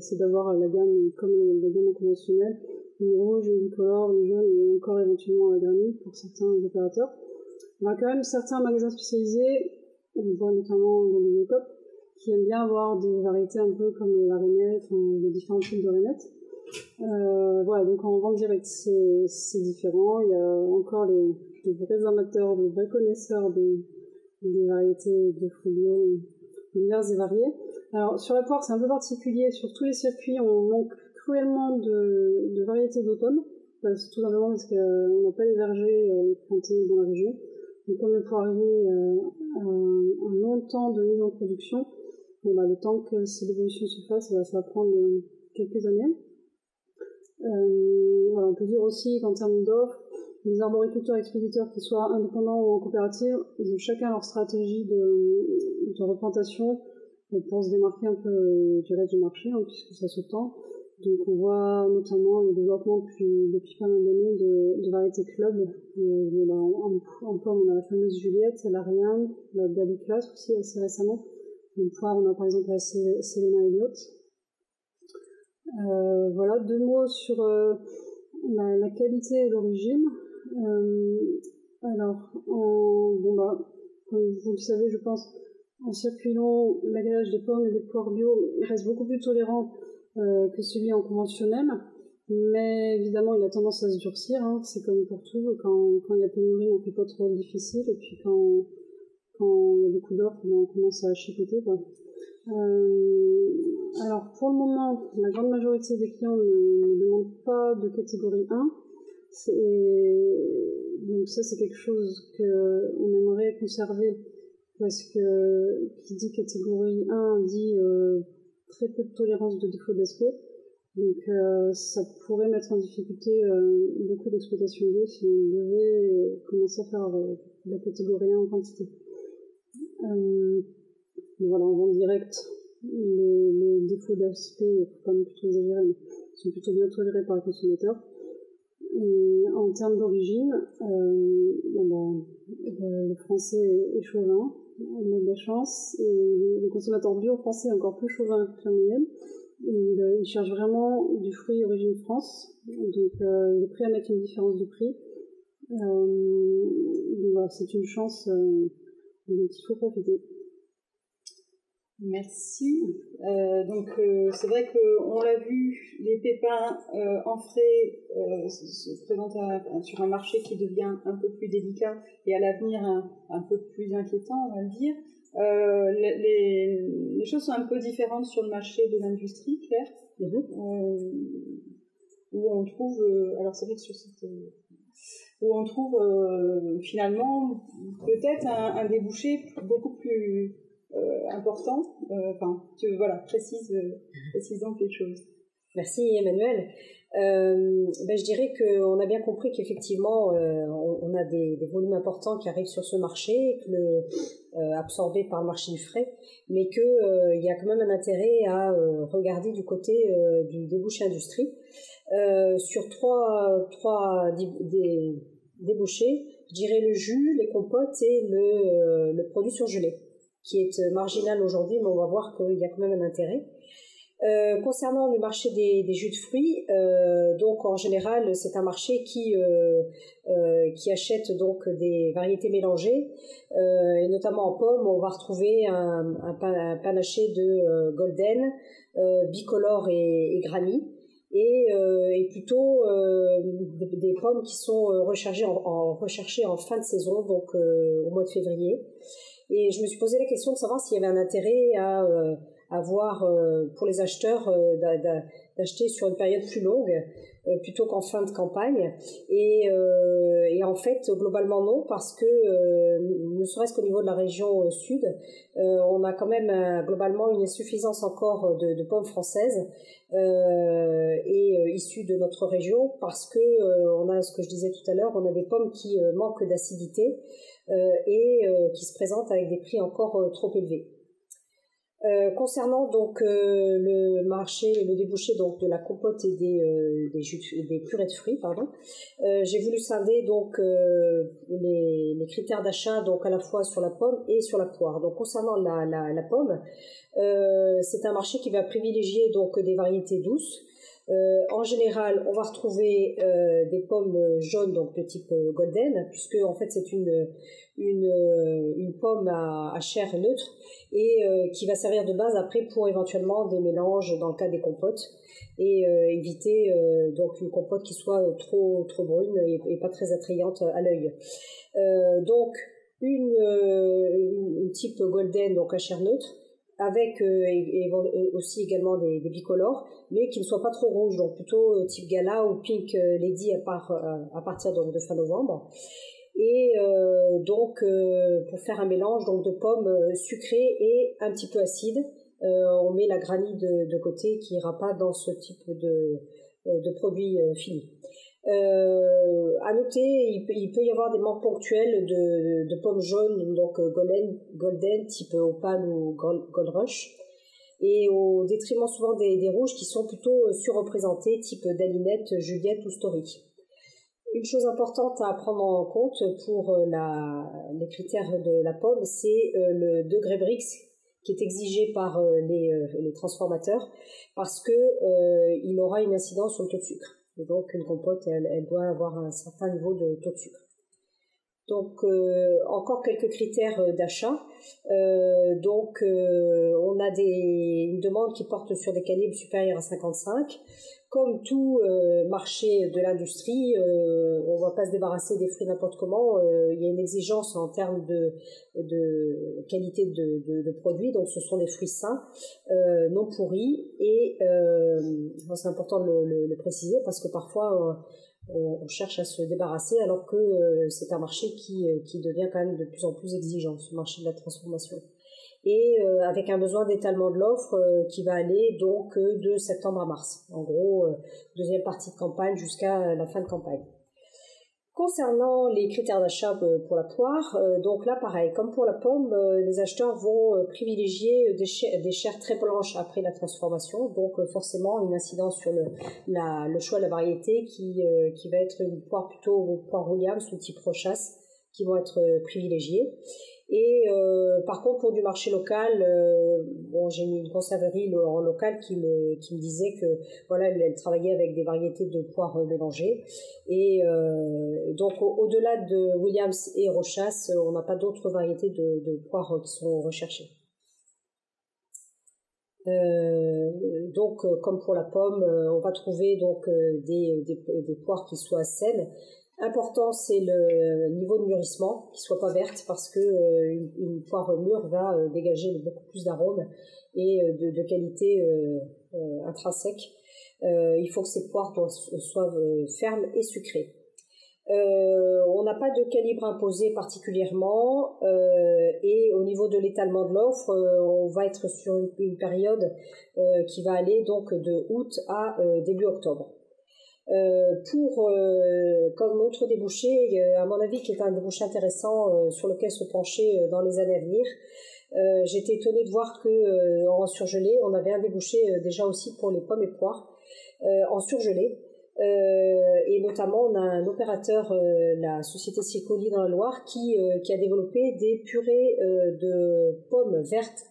c'est d'avoir la gamme comme la gamme conventionnelle, une rouge, une bicolore, une jaune et encore éventuellement la Grammy pour certains opérateurs. Il y a quand même certains magasins spécialisés, on voit notamment dans les Biocop, qui aiment bien avoir des variétés un peu comme la Rainette, enfin les différents types de Rainette. Voilà, donc en vente directe c'est différent. Il y a encore les vrais amateurs, les vrais connaisseurs des variétés de fruits bio diverses et variées. Alors sur la poire c'est un peu particulier, sur tous les circuits on manque cruellement de variétés d'automne, tout simplement parce qu'on n'a pas les vergers plantés dans la région. Et comme le poirier a un long temps de mise en production, le temps que cette évolution se fasse, ça va prendre quelques années. Voilà, on peut dire aussi qu'en termes d'offres, les arboriculteurs et expéditeurs, qui soient indépendants ou en coopérative, ils ont chacun leur stratégie de replantation pour se démarquer un peu du reste du marché, puisque ça se tend. Donc on voit notamment le développement depuis pas mal d'années de variétés club. En pomme, on a la fameuse Juliette, la Rianne, la Daliclas aussi assez récemment. En poire, on a par exemple la Selena Elliott. Voilà, 2 mots sur la qualité et l'origine. Alors, comme vous le savez, je pense, en circuit long, l'agréage des pommes et des poires bio reste beaucoup plus tolérant que celui en conventionnel, mais évidemment il a tendance à se durcir, c'est comme pour tout, quand il y a pénurie on fait pas trop difficile, et puis quand il y a beaucoup d'offres on commence à chipoter, quoi. Alors pour le moment la grande majorité des clients ne demandent pas de catégorie 1, donc ça c'est quelque chose qu'on aimerait conserver, parce que qui dit catégorie 1 dit très peu de tolérance de défaut d'aspect, donc ça pourrait mettre en difficulté beaucoup d'exploitations bio si on devait commencer à faire de la catégorie 1 en quantité. Voilà, en vente directe, les défauts d'aspect, il ne faut pas non plus exagérer, mais sont plutôt bien tolérés par le consommateur. Et en termes d'origine, le français est chauvin, on a de la chance, et le consommateur bio français est encore plus chauvin que la moyenne. Il cherche vraiment du fruit origine France, donc il est prêt à mettre une différence de prix. Donc voilà, c'est une chance dont il faut profiter. Merci. Donc c'est vrai qu'on l'a vu, les pépins en frais se présentent sur un marché qui devient un peu plus délicat et à l'avenir un peu plus inquiétant, on va le dire. Les choses sont un peu différentes sur le marché de l'industrie, Claire, où on trouve, alors c'est vrai que sur cette... où on trouve finalement peut-être un débouché beaucoup plus important. Précise donc les choses. Merci Emmanuel. Je dirais qu'on a bien compris qu'effectivement on a des volumes importants qui arrivent sur ce marché, absorbés par le marché du frais, mais qu'il y a quand même un intérêt à regarder du côté du débouché industrie sur trois débouchés. Je dirais le jus, les compotes et le produit surgelé, qui est marginal aujourd'hui, mais on va voir qu'il y a quand même un intérêt. Concernant le marché des jus de fruits, donc en général c'est un marché qui achète donc des variétés mélangées, et notamment en pommes on va retrouver un panaché de golden, bicolore et granny, et plutôt des pommes qui sont recherchées en fin de saison, donc au mois de février. Et je me suis posé la question de savoir s'il y avait un intérêt à avoir pour les acheteurs d'acheter sur une période plus longue plutôt qu'en fin de campagne, et en fait globalement non, parce que ne serait-ce qu'au niveau de la région sud on a quand même globalement une insuffisance encore de pommes françaises issues de notre région, parce que on a ce que je disais tout à l'heure, on a des pommes qui manquent d'acidité qui se présentent avec des prix encore trop élevés. Concernant donc le marché, le débouché donc de la compote et des purées de fruits, j'ai voulu scinder donc les critères d'achat, donc à la fois sur la pomme et sur la poire. Donc concernant la pomme, c'est un marché qui va privilégier donc des variétés douces. En général, on va retrouver des pommes jaunes, donc de type golden, puisque en fait c'est une pomme à chair neutre, et qui va servir de base après pour éventuellement des mélanges dans le cas des compotes, et éviter donc une compote qui soit trop brune et pas très attrayante à l'œil. Donc une type golden, donc à chair neutre, avec aussi également des bicolores, mais qui ne soient pas trop rouges, donc plutôt type gala ou pink lady à partir donc de fin novembre. Et donc pour faire un mélange donc de pommes sucrées et un petit peu acides, on met la granny de côté, qui ira pas dans ce type de produit fini. À noter, il peut y avoir des manques ponctuels de pommes jaunes, donc golden type Opale ou Gold Rush, et au détriment souvent des rouges qui sont plutôt surreprésentés, type Dalinette, Juliette ou Story. Une chose importante à prendre en compte pour les critères de la pomme, c'est le degré Brix qui est exigé par les transformateurs, parce que il aura une incidence sur le taux de sucre. Et donc une compote, elle doit avoir un certain niveau de taux de sucre. Donc encore quelques critères d'achat. On a une demande qui porte sur des calibres supérieurs à 55. Comme tout marché de l'industrie, on ne va pas se débarrasser des fruits n'importe comment. Il y a une exigence en termes de qualité de produits. Donc ce sont des fruits sains, non pourris, et c'est important de le préciser, parce que parfois on cherche à se débarrasser, alors que c'est un marché qui devient quand même de plus en plus exigeant, ce marché de la transformation. Et avec un besoin d'étalement de l'offre qui va aller donc de septembre à mars. En gros, deuxième partie de campagne jusqu'à la fin de campagne. Concernant les critères d'achat pour la poire, donc là pareil, comme pour la pomme, les acheteurs vont privilégier des chairs très blanches après la transformation, donc forcément une incidence sur le choix de la variété qui va être une poire plutôt poire Williams ou type Rochas, qui vont être privilégiées. Et par contre, pour du marché local, j'ai une conserverie en local qui me disait que voilà, elle travaillait avec des variétés de poires mélangées, et donc au-delà de Williams et Rochas, on n'a pas d'autres variétés de poires qui sont recherchées. Donc comme pour la pomme, on va trouver donc des poires qui soient saines. Important, c'est le niveau de mûrissement, qui soit pas verte, parce que une poire mûre va dégager beaucoup plus d'arômes et de qualité intrinsèque. Il faut que ces poires soient fermes et sucrées. On n'a pas de calibre imposé particulièrement et au niveau de l'étalement de l'offre, on va être sur une période qui va aller donc de août à début octobre. Comme autre débouché, à mon avis, qui est un débouché intéressant sur lequel se pencher dans les années à venir, j'étais étonnée de voir que en surgelé, on avait un débouché déjà aussi pour les pommes et poires en surgelé. Et notamment, on a un opérateur, la société Siecoli dans la Loire, qui a développé des purées de pommes vertes,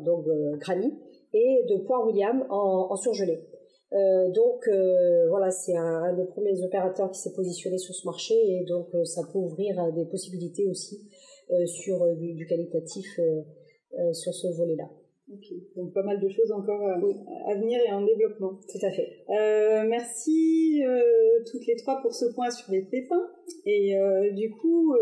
donc granny, et de poire William en surgelé. Donc voilà, c'est un des premiers opérateurs qui s'est positionné sur ce marché et donc ça peut ouvrir des possibilités aussi sur du qualitatif sur ce volet-là. Okay. Donc pas mal de choses encore à venir et en développement. Tout à fait. Merci toutes les trois pour ce point sur les pépins. Et du coup,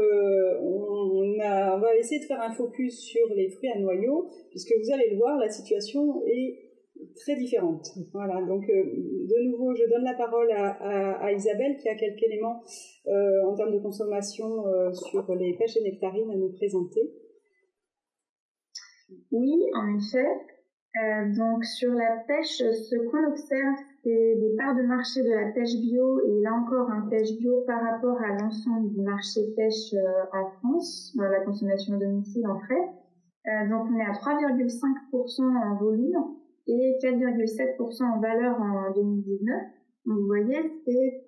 on va essayer de faire un focus sur les fruits à noyaux, puisque vous allez le voir, la situation est très différente. Voilà, donc de nouveau, je donne la parole à Isabelle qui a quelques éléments en termes de consommation sur les pêches et nectarines à nous présenter. Oui, en effet. Donc sur la pêche, ce qu'on observe, c'est des parts de marché de la pêche bio, et là encore un pêche bio par rapport à l'ensemble du marché pêche en France, la consommation à domicile en frais. Donc on est à 3,5% en volume et 4,7% en valeur en 2019. Donc vous voyez, c'est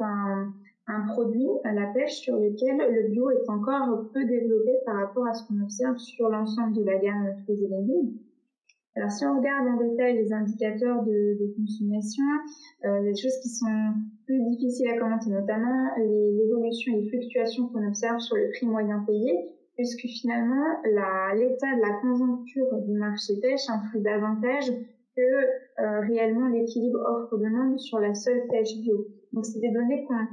un produit à la pêche sur lequel le bio est encore peu développé par rapport à ce qu'on observe sur l'ensemble de la gamme fruits et légumes. Alors si on regarde en détail les indicateurs de consommation, les choses qui sont plus difficiles à commenter, notamment l'évolution et les fluctuations qu'on observe sur le prix moyen payé, puisque finalement l'état de la conjoncture du marché pêche influe davantage que réellement l'équilibre offre-demande sur la seule pêche bio. Donc c'est des données qu'on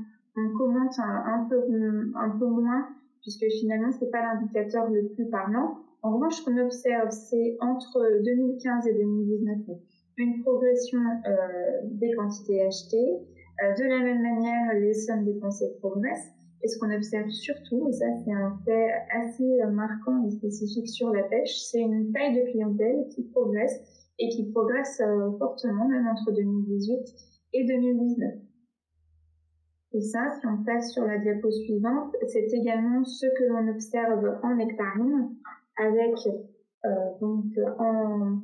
commente un peu moins, puisque finalement c'est pas l'indicateur le plus parlant. En revanche, ce qu'on observe, c'est entre 2015 et 2019 une progression des quantités achetées. De la même manière, les sommes dépensées progressent. Et ce qu'on observe surtout, et ça c'est un fait assez marquant et spécifique sur la pêche, c'est une taille de clientèle qui progresse et qui progresse fortement, même entre 2018 et 2019. Et ça, si on passe sur la diapo suivante, c'est également ce que l'on observe en nectarines, avec donc en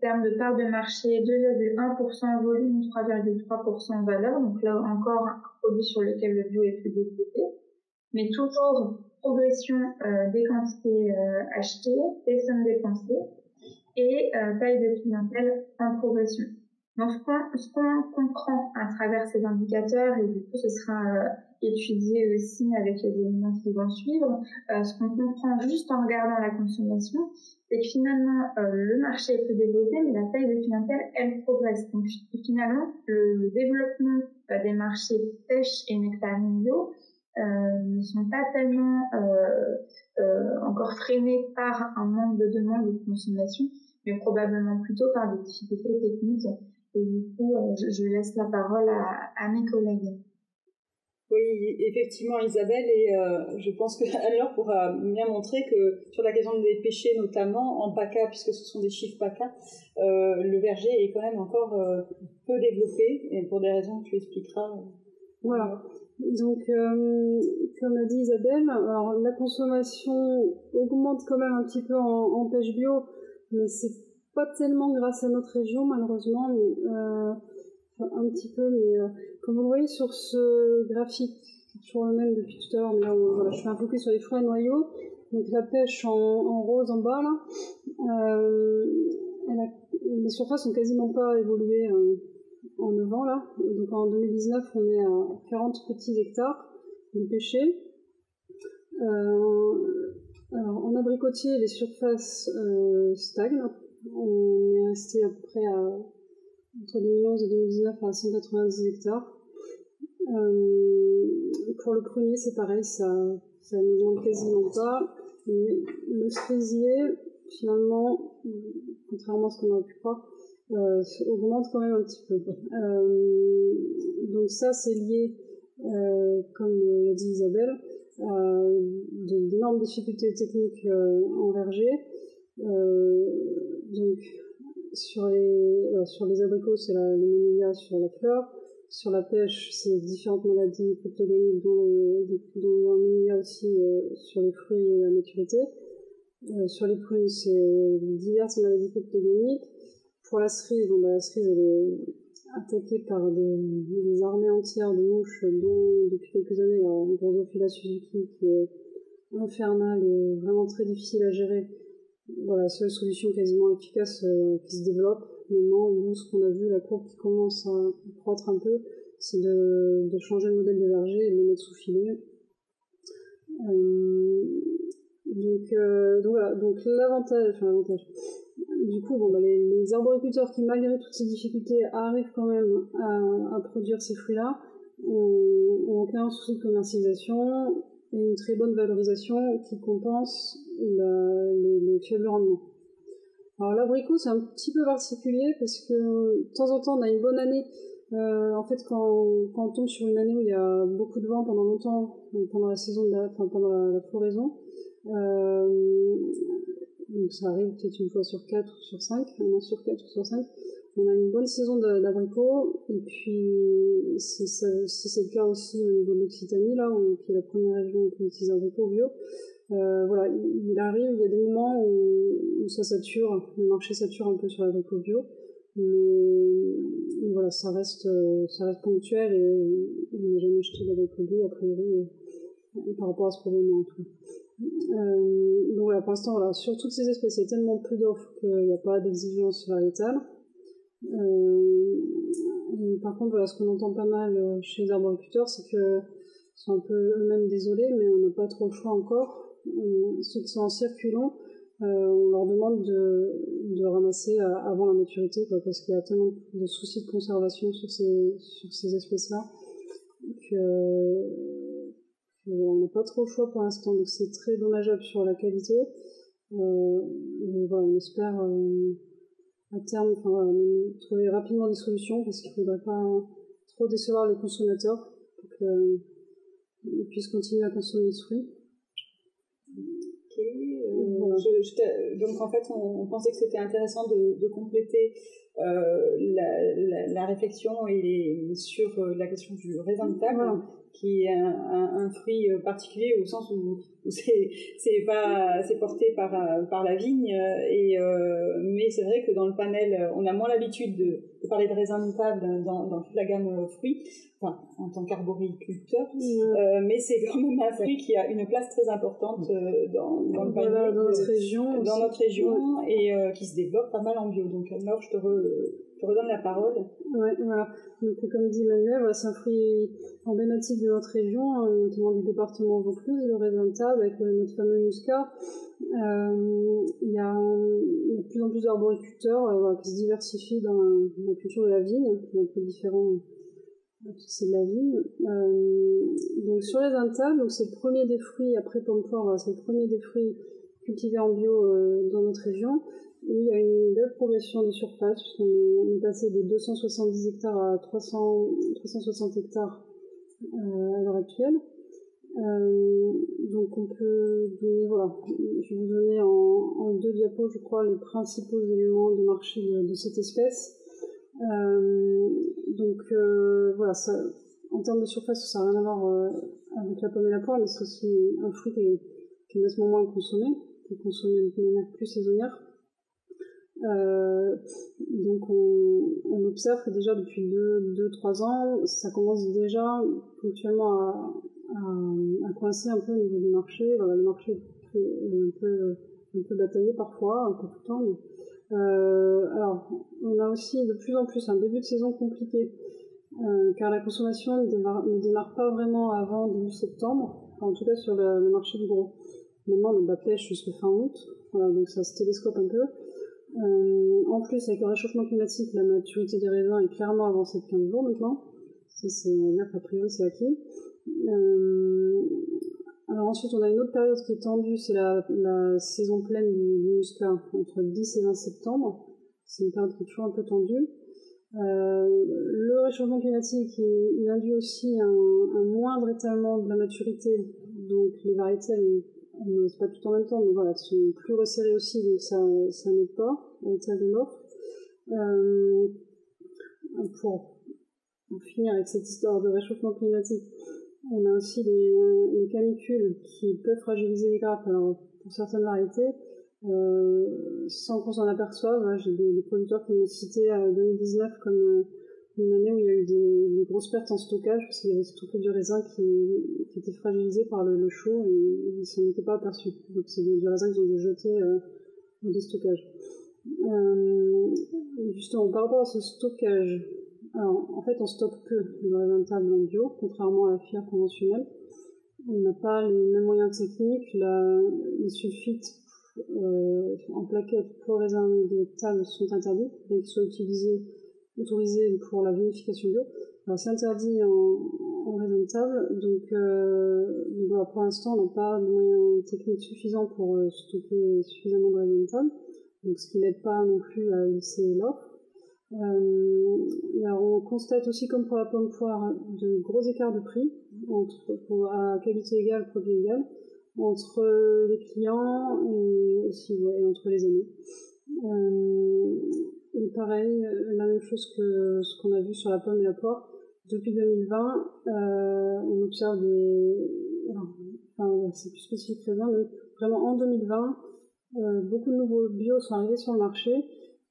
termes de part de marché 2,1% en volume, 3,3% en valeur, donc là encore un produit sur lequel le bio est plus développé, mais toujours progression des quantités achetées, des sommes dépensées et taille de clientèle en progression. Donc ce qu'on comprend à travers ces indicateurs, et du coup ce sera étudié aussi avec les éléments qui vont suivre, ce qu'on comprend juste en regardant la consommation, c'est que finalement le marché est peu développé, mais la taille de clientèle, elle progresse. Donc finalement, le développement des marchés pêche et nectarines bio ne sont pas tellement encore freinés par un manque de demande ou de consommation, mais probablement plutôt par des difficultés techniques. Et du coup, je laisse la parole à mes collègues. Oui, effectivement, Isabelle, et je pense qu'Anne-Laure pourra bien montrer que sur la question des pêchés, notamment en PACA, puisque ce sont des chiffres PACA, le verger est quand même encore peu développé, et pour des raisons que tu expliqueras. Voilà. Donc, comme a dit Isabelle, alors, la consommation augmente quand même un petit peu en pêche bio, mais c'est pas tellement grâce à notre région, malheureusement, un petit peu, mais comme vous le voyez sur ce graphique, c'est toujours le même depuis tout à l'heure, mais là, voilà, je fais un focus sur les fruits à noyaux, donc la pêche en rose en bas, là, les surfaces ont quasiment pas évolué en 9 ans, là, donc en 2019, on est à 40 petits hectares de pêchés. Alors, en abricotier, les surfaces stagnent. On est resté à peu près entre 2011 et 2019 à 190 hectares. Pour le prunier, c'est pareil, ça n'augmente quasiment pas. Mais le cerisier, finalement, contrairement à ce qu'on aurait pu croire, augmente quand même un petit peu. Donc ça, c'est lié comme l'a dit Isabelle, d'énormes difficultés techniques en verger. Donc sur les abricots, c'est le mononia sur la fleur. Sur la pêche, c'est différentes maladies cryptogamiques, dont un mononia aussi sur les fruits et la maturité. Sur les prunes, c'est diverses maladies cryptogamiques. Pour la cerise, la cerise, elle est attaquée par des armées entières de mouches, dont depuis quelques années la Drosophila suzuki, qui est infernale et vraiment très difficile à gérer. Voilà, la seule solution quasiment efficace qui se développe maintenant, nous, ce qu'on a vu, la courbe qui commence à croître un peu, c'est de changer le modèle de verger et de le mettre sous filet. Donc voilà, donc l'avantage, du coup, les arboriculteurs qui, malgré toutes ces difficultés, arrivent quand même à produire ces fruits-là, ont aucun souci de commercialisation et une très bonne valorisation qui compense les faibles rendements. Alors l'abricot, c'est un petit peu particulier parce que de temps en temps, on a une bonne année. En fait, quand on tombe sur une année où il y a beaucoup de vent pendant longtemps, pendant la saison pendant la floraison, donc ça arrive peut-être une fois sur 4 ou sur 5, un an sur 4 ou sur 5, on a une bonne saison d'abricots, et puis si c'est le cas aussi au niveau de l'Occitanie, là, qui est la première région où on peut utiliser abricots bio, voilà, il y a des moments où ça sature, le marché sature un peu sur l'abricot bio, mais voilà, ça reste ponctuel, et on n'a jamais acheté d'abricot bio, a priori, par rapport à ce problème-là, en tout cas. Donc voilà, pour l'instant, voilà, sur toutes ces espèces, il y a tellement peu d'offres qu'il n'y a pas d'exigence variétale. Et par contre, voilà, ce qu'on entend pas mal chez les arboriculteurs, c'est qu'ils sont un peu eux-mêmes désolés, mais on n'a pas trop le choix encore. Ceux qui sont en circuit long, on leur demande de ramasser avant la maturité, quoi, parce qu'il y a tellement de soucis de conservation sur ces espèces-là on n'a pas trop le choix pour l'instant, donc c'est très dommageable sur la qualité. Mais voilà, on espère à terme trouver rapidement des solutions, parce qu'il ne faudrait pas trop décevoir les consommateurs pour qu'ils puissent continuer à consommer ce fruit. Voilà. Donc en fait, on pensait que c'était intéressant de compléter la réflexion sur la question du raisin de table. Voilà. Qui est un fruit particulier au sens où c'est porté par la vigne, mais c'est vrai que dans le panel, on a moins l'habitude de parler de raisin de table dans toute la gamme fruits, enfin, en tant qu'arboriculteur, mais c'est quand même un fruit qui a une place très importante dans le panel, dans notre région, et qui se développe pas mal en bio. Donc Laure, je te redonne la parole. Ouais, voilà. Donc, comme dit Emmanuel, voilà, c'est un fruit emblématique de notre région, notamment du département Vaucluse, le raisin de table avec notre fameux muscat. Il y a de plus en plus d'arboriculteurs qui se diversifient dans la culture de la vigne, qui est un peu différent, c'est de la vigne. Donc sur le raisin de table, c'est le premier des fruits, après pomme poire, voilà, c'est le premier des fruits cultivés en bio dans notre région. Et il y a une belle progression de surface, puisqu'on est passé de 270 hectares à 360 hectares à l'heure actuelle. Donc on peut donner, voilà, je vais vous donner en 2 diapos, je crois, les principaux éléments de marché de cette espèce. Voilà, ça, en termes de surface, ça n'a rien à voir avec la pomme et la poire, mais c'est aussi un fruit qui est nettement moins consommé, qui est consommé de manière plus saisonnière. Donc on observe que déjà depuis 2-3 ans, ça commence déjà ponctuellement à coincer un peu au niveau du marché. Voilà, le marché est un peu bataillé parfois, un peu tout le temps. Mais, alors, on a aussi de plus en plus un début de saison compliqué, car la consommation ne démarre pas vraiment avant début septembre, enfin, en tout cas sur le marché du gros. Maintenant, on a de la pêche jusqu'à fin août, voilà, donc ça se télescope un peu. En plus, avec le réchauffement climatique, la maturité des raisins est clairement avancée de 15 jours maintenant. Ça, on va dire qu'a priori, c'est acquis. Alors ensuite, on a une autre période qui est tendue, c'est la saison pleine du muscat, entre 10 et 20 septembre. C'est une période qui est toujours un peu tendue. Le réchauffement climatique, il induit aussi un moindre étalement de la maturité, donc les variétés, elles ne sont pas tout en même temps, mais voilà, elles sont plus resserrées aussi, donc ça n'aide pas à l'état de l'offre. Pour finir avec cette histoire de réchauffement climatique, on a aussi les canicules qui peuvent fragiliser les grappes. Alors, pour certaines variétés, sans qu'on s'en aperçoive, j'ai des producteurs qui m'ont cité 2019 comme une année où il y a eu des grosses pertes en stockage parce qu'il y avait stocké du raisin qui était fragilisé par le chaud et ils ne s'en étaient pas aperçus. Donc c'est du raisin qu'ils ont dû jeter au déstockage. Justement, par rapport à ce stockage, alors, en fait, on stocke peu de raisin de table en bio, contrairement à la filière conventionnelle. On n'a pas les mêmes moyens techniques. Les sulfites en plaquettes pour raisin de table sont interdits, bien qu'ils soient autorisés pour la vinification bio. Alors, c'est interdit en raisin de table, donc voilà, pour l'instant, on n'a pas de moyens techniques suffisants pour stocker suffisamment de raisin de table, donc ce qui n'aide pas non plus à lisser l'offre. Alors on constate aussi, comme pour la pomme poire, de gros écarts de prix à qualité égale, produit égal, entre les clients et aussi et entre les années. Et pareil, la même chose que ce qu'on a vu sur la pomme et la poire. Depuis 2020, on observe c'est plus spécifique que ça, mais vraiment en 2020, beaucoup de nouveaux bio sont arrivés sur le marché,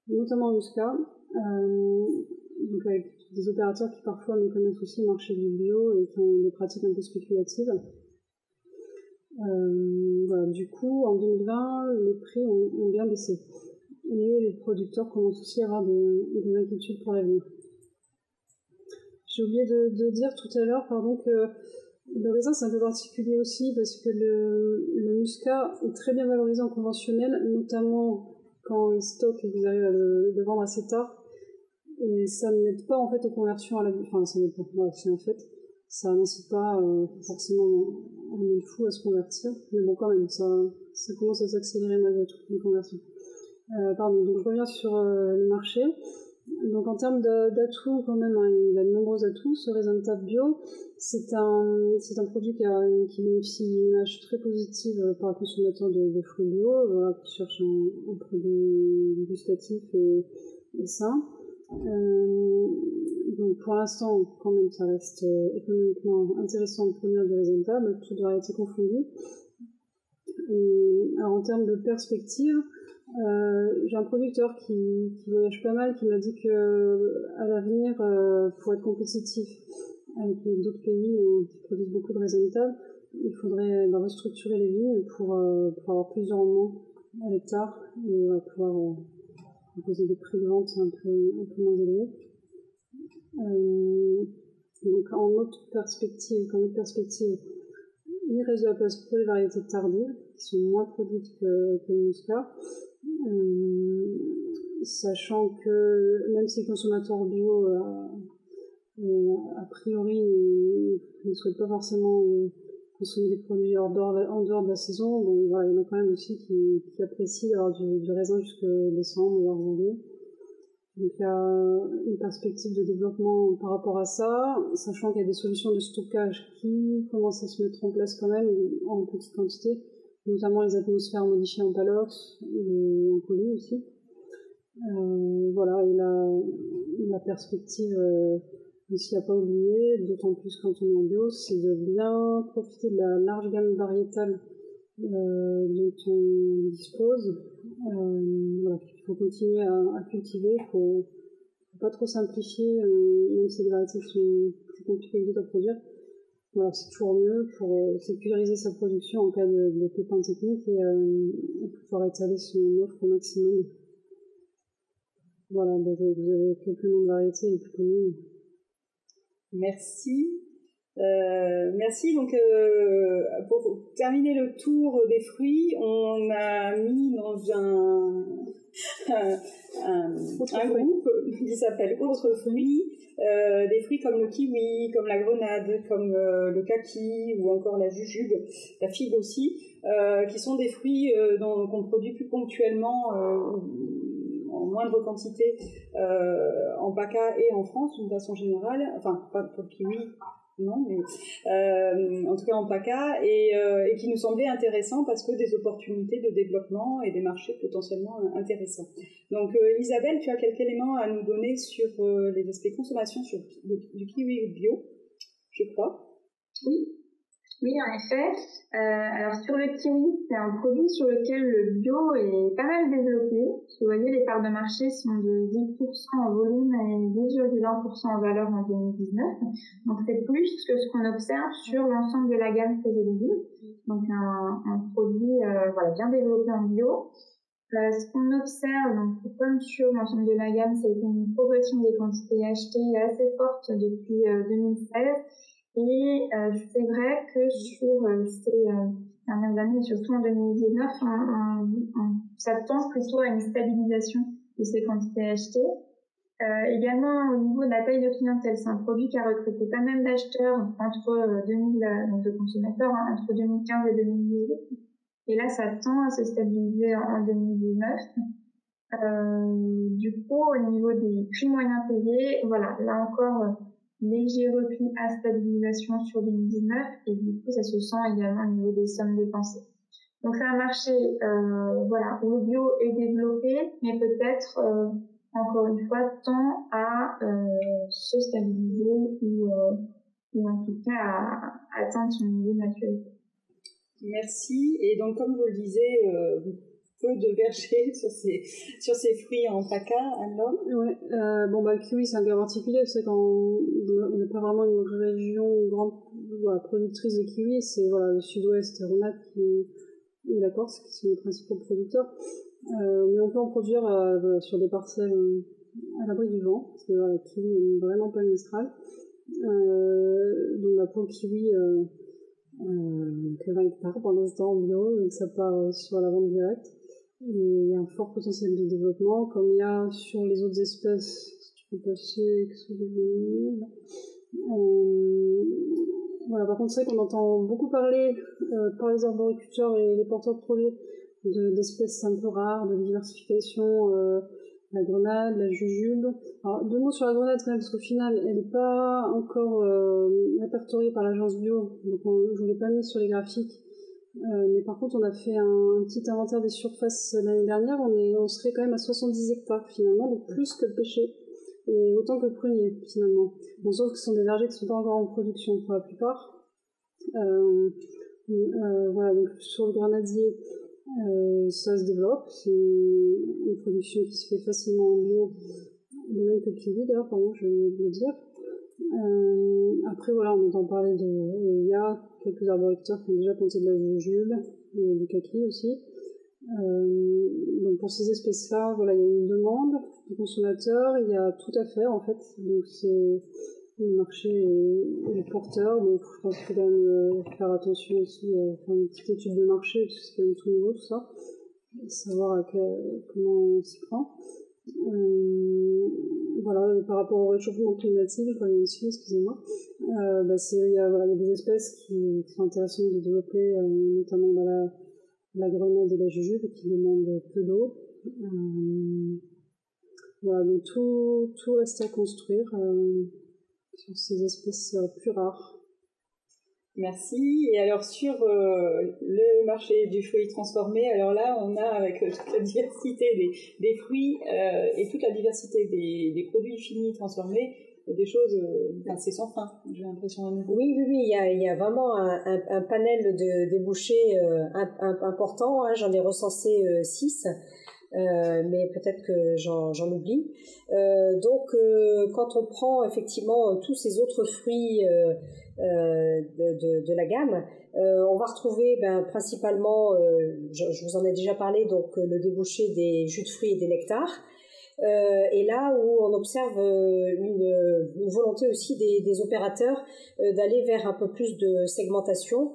notamment en muscat. Donc avec des opérateurs qui parfois méconnaissent aussi le marché du bio et qui ont des pratiques un peu spéculatives. Voilà, du coup, en 2020, les prix ont bien baissé. Et les producteurs commencent aussi à avoir des inquiétudes pour l'avenir. J'ai oublié de dire tout à l'heure, que le raisin c'est un peu particulier aussi parce que le muscat est très bien valorisé en conventionnel, notamment quand il stocke et qu'ils arrivent à le vendre assez tard. Et ça n'aide pas en fait aux conversions à la vie. Enfin, ça n'aide pas, voilà, c'est un fait. Ça n'incite pas forcément un monde fou à se convertir. Mais bon, quand même, ça commence à s'accélérer malgré tout, les conversions. Donc je reviens sur le marché. Donc en termes d'atouts, quand même, hein, il a de nombreux atouts. Ce raisin de table bio, c'est un produit qui bénéficie d'une image très positive par le consommateur de fruits bio, qui cherche un produit gustatif et sain. Donc pour l'instant, quand même, ça reste économiquement intéressant de produire du raisin de table, toutes variétés confondues. Alors en termes de perspective, j'ai un producteur qui voyage pas mal, qui m'a dit que à l'avenir, pour être compétitif avec d'autres pays qui produisent beaucoup de raisins de table, il faudrait restructurer les vignes pour avoir plus de rendement à l'hectare et pouvoir proposer des prix de vente un peu moins élevés. Donc en autre perspective, il reste de la place pour les variétés tardives qui sont moins produites que le muscat. Sachant que même si les consommateurs bio a priori ne souhaitent pas forcément consommer des produits en dehors de la saison, bon, voilà, il y en a quand même aussi qui apprécient d'avoir du raisin jusqu'à décembre ou janvier. Donc il y a une perspective de développement par rapport à ça, sachant qu'il y a des solutions de stockage qui commencent à se mettre en place quand même en petite quantité, notamment les atmosphères modifiées en palox et en colis aussi. Voilà, et la perspective aussi à pas oublier, d'autant plus quand on est en bio, c'est de bien profiter de la large gamme variétale dont on dispose. Voilà, il faut continuer à cultiver, il faut pas trop simplifier, même si les variétés sont plus compliquées que d'autres à produire. Voilà, c'est toujours mieux pour sécuriser sa production en cas de pépins techniques et pouvoir étaler son offre au maximum. Voilà, vous avez quelques noms de variétés les plus connues. Merci. Merci. Donc, pour terminer le tour des fruits, on a mis dans un groupe qui s'appelle Autres fruits, des fruits comme le kiwi, comme la grenade, comme le kaki ou encore la jujube, la figue aussi, qui sont des fruits qu'on produit plus ponctuellement en moindre quantité en PACA et en France d'une façon générale, enfin pas pour le kiwi, non, mais en tout cas en PACA, et qui nous semblait intéressant parce que des opportunités de développement et des marchés potentiellement intéressants. Donc Isabelle, tu as quelques éléments à nous donner sur les aspects consommation du kiwi bio, je crois. Oui, en effet. Alors sur le kiwi, c'est un produit sur lequel le bio est pas mal développé. Vous voyez, les parts de marché sont de 10% en volume et 10,1% en valeur en 2019. Donc c'est plus que ce qu'on observe sur l'ensemble de la gamme fruits et légumes. Donc un produit bien développé en bio. Ce qu'on observe, donc, comme sur l'ensemble de la gamme, c'est une progression des quantités achetées assez forte depuis 2016. Et c'est vrai que sur ces dernières années, surtout en 2019, on s'attend plutôt à une stabilisation de ces quantités achetées. Également, au niveau de la taille de clientèle, c'est un produit qui a recruté pas mal d'acheteurs de consommateurs entre 2015 et 2018. Et là, ça tend à se stabiliser en 2019. Du coup, au niveau des prix moyens payés, voilà, là encore, léger repli à stabilisation sur 2019, et du coup, ça se sent également au niveau des sommes dépensées. Donc, c'est un marché, où le bio est développé, mais peut-être, encore une fois, tend à se stabiliser ou en tout cas à atteindre son niveau de maturité. Merci. Et donc, comme vous le disiez, peu de vergers sur ces fruits en PACA, Anne-Laure. Ouais, le kiwi, c'est un cas particulier, c'est qu'on n'est pas vraiment une région grande productrice de kiwi, c'est le sud-ouest, Rhône-Alpes et la Corse qui sont les principaux producteurs. Mais on peut en produire sur des parcelles à l'abri du vent, parce que le kiwi est vraiment pas mistral. Donc pour le kiwi, 20 hectares pour l'instant en bio, donc ça part sur la vente directe. Et il y a un fort potentiel de développement, comme il y a sur les autres espèces. Si tu peux passer par contre, c'est vrai qu'on entend beaucoup parler par les arboriculteurs et les porteurs de projets d'espèces un peu rares, de diversification, la grenade, la jujube. Alors, 2 mots sur la grenade quand même, parce qu'au final, elle n'est pas encore répertoriée par l'agence bio, donc je ne l'ai pas mis sur les graphiques. Mais par contre, on a fait un petit inventaire des surfaces l'année dernière, on serait quand même à 70 hectares finalement, donc plus que le pêcher, et autant que le prunier finalement. Bon, sauf que ce sont des vergers qui ne sont pas encore en production pour la plupart. Donc sur le grenadier, ça se développe, c'est une production qui se fait facilement en bio, de même que le kiwi d'ailleurs, je vais le dire. Après on entend parler il y a quelques arboriculteurs qui ont déjà planté de la jujube, du kaki aussi. Donc pour ces espèces-là, il y a une demande du consommateur, il y a tout à faire en fait. Donc c'est le marché est porteur, donc je pense qu'il faut quand même faire attention aussi, faire une petite étude de marché, parce que c'est quand même tout nouveau tout ça, savoir comment on s'y prend. Par rapport au réchauffement climatique, je reviens dessus, excusez-moi. Il y a des espèces qui sont intéressantes de développer, notamment la grenade et la jujube, qui demandent peu d'eau. Donc tout reste à construire sur ces espèces plus rares. Merci. Et alors sur le marché du fruit transformé, alors là on a avec toute la diversité des fruits et toute la diversité des produits finis transformés, des choses c'est sans fin, j'ai l'impression. Oui, il y a vraiment un panel de débouchés important, j'en ai recensé 6. Mais peut-être que j'en oublie. Quand on prend effectivement tous ces autres fruits de la gamme, on va retrouver principalement, je vous en ai déjà parlé, donc le débouché des jus de fruits et des nectars. Et là où on observe une volonté aussi des opérateurs d'aller vers un peu plus de segmentation,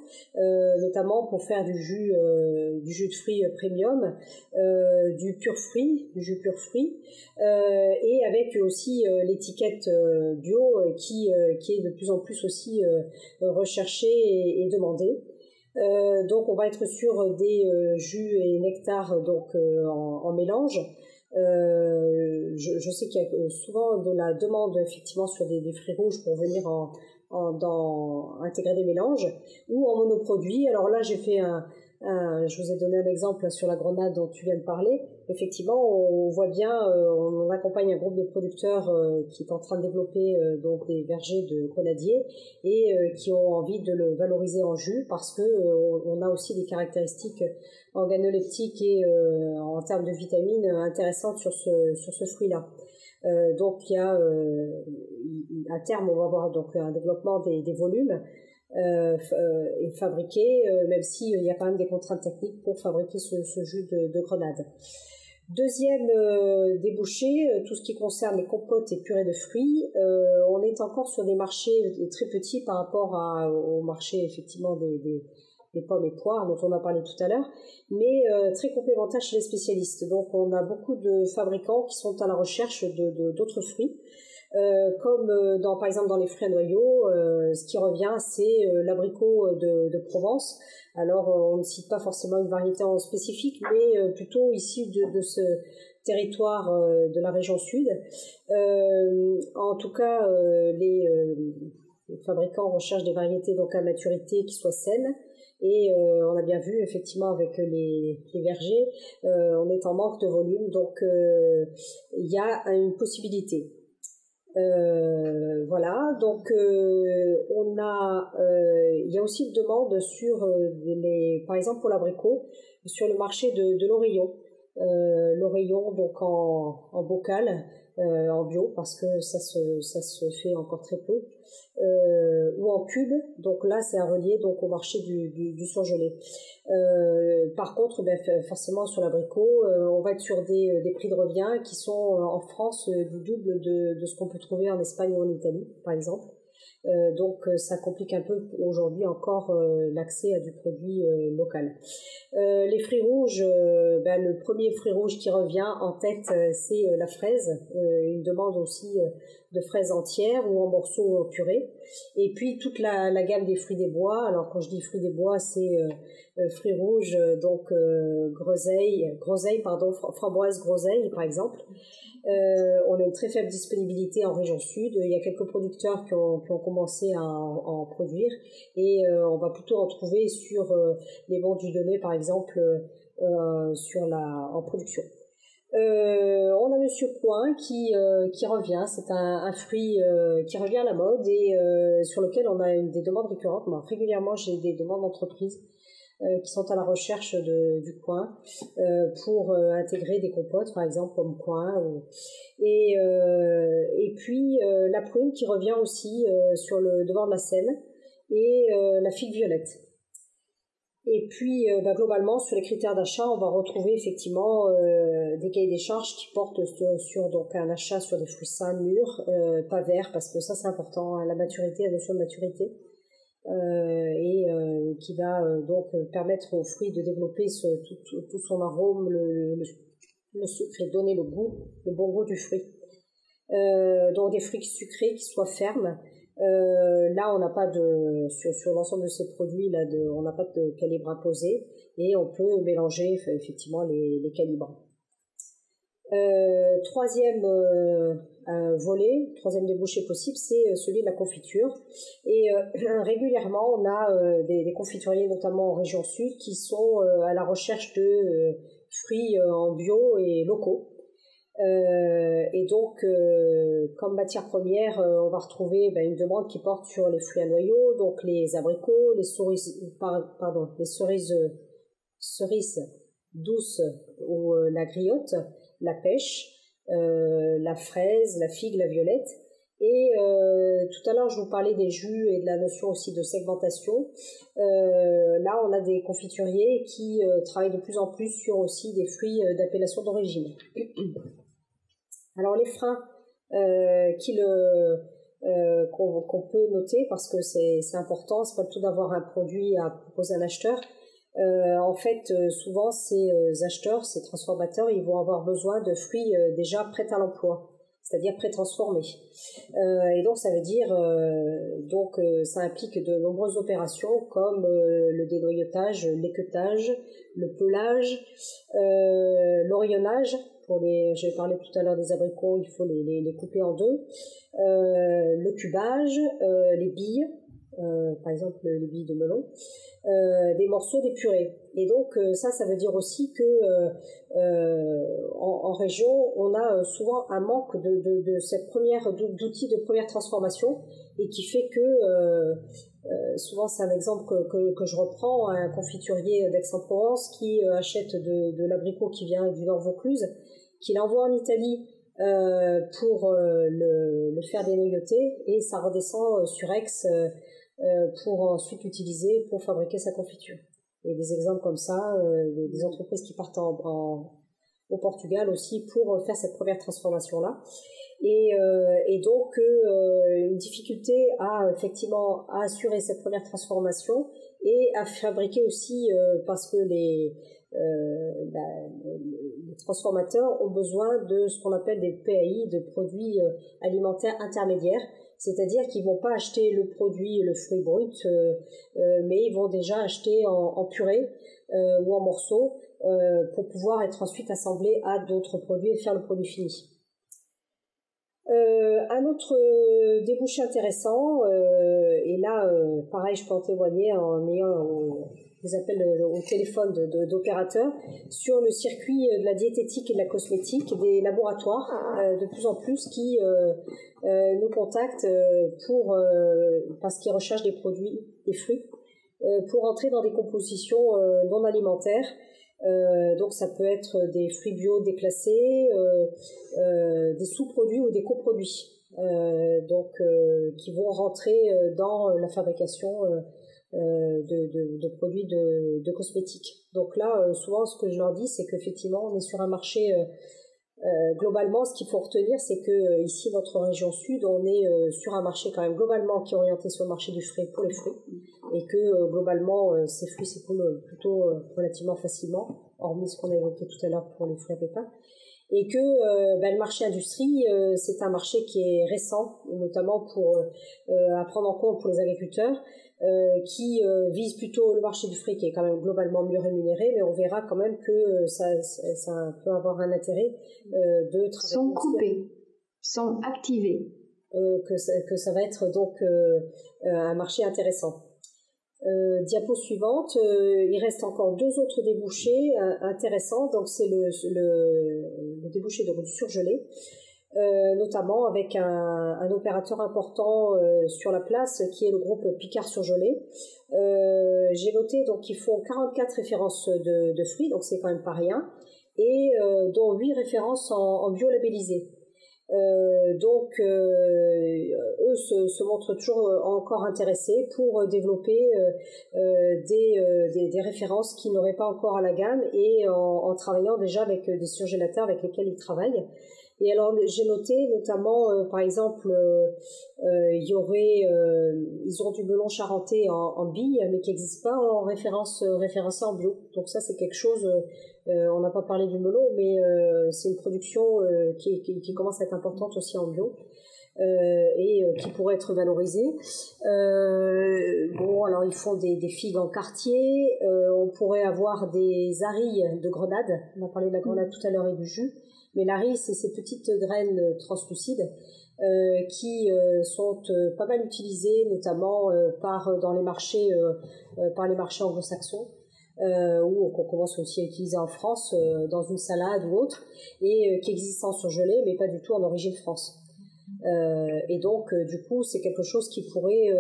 notamment pour faire du jus de fruits premium, du jus pur fruit, et avec aussi l'étiquette bio qui est de plus en plus aussi recherchée et demandée. Donc on va être sur des jus et nectars en mélange. Je sais qu'il y a souvent de la demande effectivement sur des fruits rouges pour venir intégrer des mélanges, ou en monoproduit. Alors là, j'ai fait je vous ai donné un exemple sur la grenade dont tu viens de parler. Effectivement, on voit bien, on accompagne un groupe de producteurs qui est en train de développer donc des vergers de grenadiers et qui ont envie de le valoriser en jus parce que on a aussi des caractéristiques organoleptiques et en termes de vitamines intéressantes sur ce fruit-là. Donc il y a à terme on va avoir donc un développement des volumes et fabriquer, même s'il y a quand même des contraintes techniques pour fabriquer ce jus de grenade. Deuxième débouché, tout ce qui concerne les compotes et purées de fruits, on est encore sur des marchés très petits par rapport au marché effectivement des pommes et poires dont on a parlé tout à l'heure, mais très complémentaires chez les spécialistes. Donc on a beaucoup de fabricants qui sont à la recherche d'autres fruits. Comme par exemple dans les fruits à noyaux, ce qui revient c'est l'abricot de Provence. Alors on ne cite pas forcément une variété en spécifique, mais plutôt ici de ce territoire de la région sud. En tout cas, les fabricants recherchent des variétés donc à maturité qui soient saines. Et on a bien vu effectivement avec les vergers, on est en manque de volume, donc il y a une possibilité. Voilà, donc il y a aussi une demande sur par exemple pour l'abricot, sur le marché de l'oreillon. L'oreillon donc en bocal, en bio parce que ça se fait encore très peu, ou en cube, donc là c'est à relier donc au marché du surgelé. Par contre forcément sur l'abricot on va être sur des prix de revient qui sont en France du double de ce qu'on peut trouver en Espagne ou en Italie par exemple. Donc ça complique un peu aujourd'hui encore l'accès à du produit local. Les fruits rouges, le premier fruit rouge qui revient en tête c'est la fraise, une demande aussi de fraises entières ou en morceaux purés, et puis toute la gamme des fruits des bois. Alors quand je dis fruits des bois c'est fruits rouges, donc framboise, groseille par exemple. On a une très faible disponibilité en région sud. Il y a quelques producteurs qui ont commencé à en produire, et on va plutôt en trouver sur les bancs du Donnay par exemple, en production. On a Monsieur Coin qui revient. C'est un fruit qui revient à la mode et sur lequel on a des demandes récurrentes. Moi, régulièrement j'ai des demandes d'entreprises qui sont à la recherche du coin pour intégrer des compotes par exemple pomme coin, et puis la prune qui revient aussi sur le devant de la scène, et la figue violette. Et puis globalement sur les critères d'achat on va retrouver effectivement des cahiers des charges qui portent sur donc un achat sur des fruits sains mûrs, pas verts, parce que ça c'est important, la maturité, la notion de maturité, et qui va donc permettre aux fruits de développer tout son arôme, le sucre, et donner le bon goût du fruit. Donc des fruits sucrés qui soient fermes. Là on n'a pas sur l'ensemble de ces produits là on n'a pas de calibre imposé, et on peut mélanger effectivement les calibres. Troisième débouché possible, c'est celui de la confiture, et régulièrement on a des confituriers notamment en région sud qui sont à la recherche de fruits en bio et locaux. Et donc comme matière première on va retrouver une demande qui porte sur les fruits à noyaux, donc les abricots, les cerises douces ou la griotte, la pêche, la fraise, la figue, la violette. Et tout à l'heure je vous parlais des jus et de la notion aussi de segmentation. Là on a des confituriers qui travaillent de plus en plus sur aussi des fruits d'appellation d'origine. Alors les freins qu'on peut noter, parce que c'est important, c'est pas le tout d'avoir un produit à proposer à un acheteur. En fait, souvent ces acheteurs, ces transformateurs, ils vont avoir besoin de fruits déjà prêts à l'emploi, c'est-à-dire pré-transformés. Et donc ça veut dire, ça implique de nombreuses opérations comme le dénoyautage, l'équeutage, le pelage, l'orionnage j'ai parlé tout à l'heure des abricots, il faut les couper en deux. Le cubage, les billes, par exemple les billes de melon, des morceaux, des purées. Et donc ça veut dire aussi que en région, on a souvent un manque de cette d'outils de première transformation, et qui fait que souvent c'est un exemple que je reprends, un confiturier d'Aix-en-Provence qui achète de l'abricot qui vient du Nord Vaucluse, qui l'envoie en Italie pour le faire dénoyauter, et ça redescend sur Aix pour ensuite l'utiliser pour fabriquer sa confiture. Et des exemples comme ça, des entreprises qui partent au Portugal aussi pour faire cette première transformation-là. Et donc une difficulté effectivement à assurer cette première transformation, et à fabriquer aussi parce que les transformateurs ont besoin de ce qu'on appelle des PAI, de produits alimentaires intermédiaires, c'est-à-dire qu'ils vont pas acheter le fruit brut, mais ils vont déjà acheter en purée ou en morceaux pour pouvoir être ensuite assemblés à d'autres produits et faire le produit fini. Un autre débouché intéressant, et là pareil, je peux en témoigner en ayant des appels au téléphone d'opérateurs sur le circuit de la diététique et de la cosmétique, des laboratoires de plus en plus qui nous contactent parce qu'ils recherchent des produits, des fruits, pour entrer dans des compositions non alimentaires. Donc ça peut être des fruits bio déclassés, des sous-produits ou des coproduits, qui vont rentrer dans la fabrication de produits de cosmétiques. Donc là, souvent ce que je leur dis, c'est qu'effectivement on est sur un marché, globalement ce qu'il faut retenir, c'est que ici notre région sud, on est sur un marché quand même globalement qui est orienté sur le marché du fruit pour les fruits, et que globalement ces fruits s'écoulent plutôt relativement facilement, hormis ce qu'on a évoqué tout à l'heure pour les fruits à pépins, et que le marché industrie, c'est un marché qui est récent, notamment à prendre en compte pour les agriculteurs, qui vise plutôt le marché du fruit, qui est quand même globalement mieux rémunéré, mais on verra quand même que ça peut avoir un intérêt de travailler. Sont coupés, sont activés. Que ça va être donc un marché intéressant. Diapo suivante, il reste encore deux autres débouchés intéressants. Donc c'est le débouché du surgelé, notamment avec un opérateur important sur la place qui est le groupe Picard Surgelé. J'ai noté donc qu'ils font 44 références de fruits, donc c'est quand même pas rien, et dont 8 références en bio-labellisées. Eux se montrent toujours encore intéressés pour développer des références qu'ils n'auraient pas encore à la gamme, et en travaillant déjà avec des surgélateurs avec lesquels ils travaillent. Et alors j'ai noté notamment par exemple ils ont du melon charentais en billes, mais qui n'existe pas en référencé en bio. Donc ça c'est quelque chose, on n'a pas parlé du melon, mais c'est une production qui commence à être importante aussi en bio, et qui pourrait être valorisée. Alors ils font des figues en quartier, on pourrait avoir des arilles de grenade, on a parlé de la grenade tout à l'heure et du jus, mais l'aris, c'est ces petites graines translucides qui sont pas mal utilisées, notamment par les marchés anglo-saxons, ou qu'on commence aussi à utiliser en France dans une salade ou autre, et qui existent en surgelé, mais pas du tout en origine France. Et donc du coup c'est quelque chose qui pourrait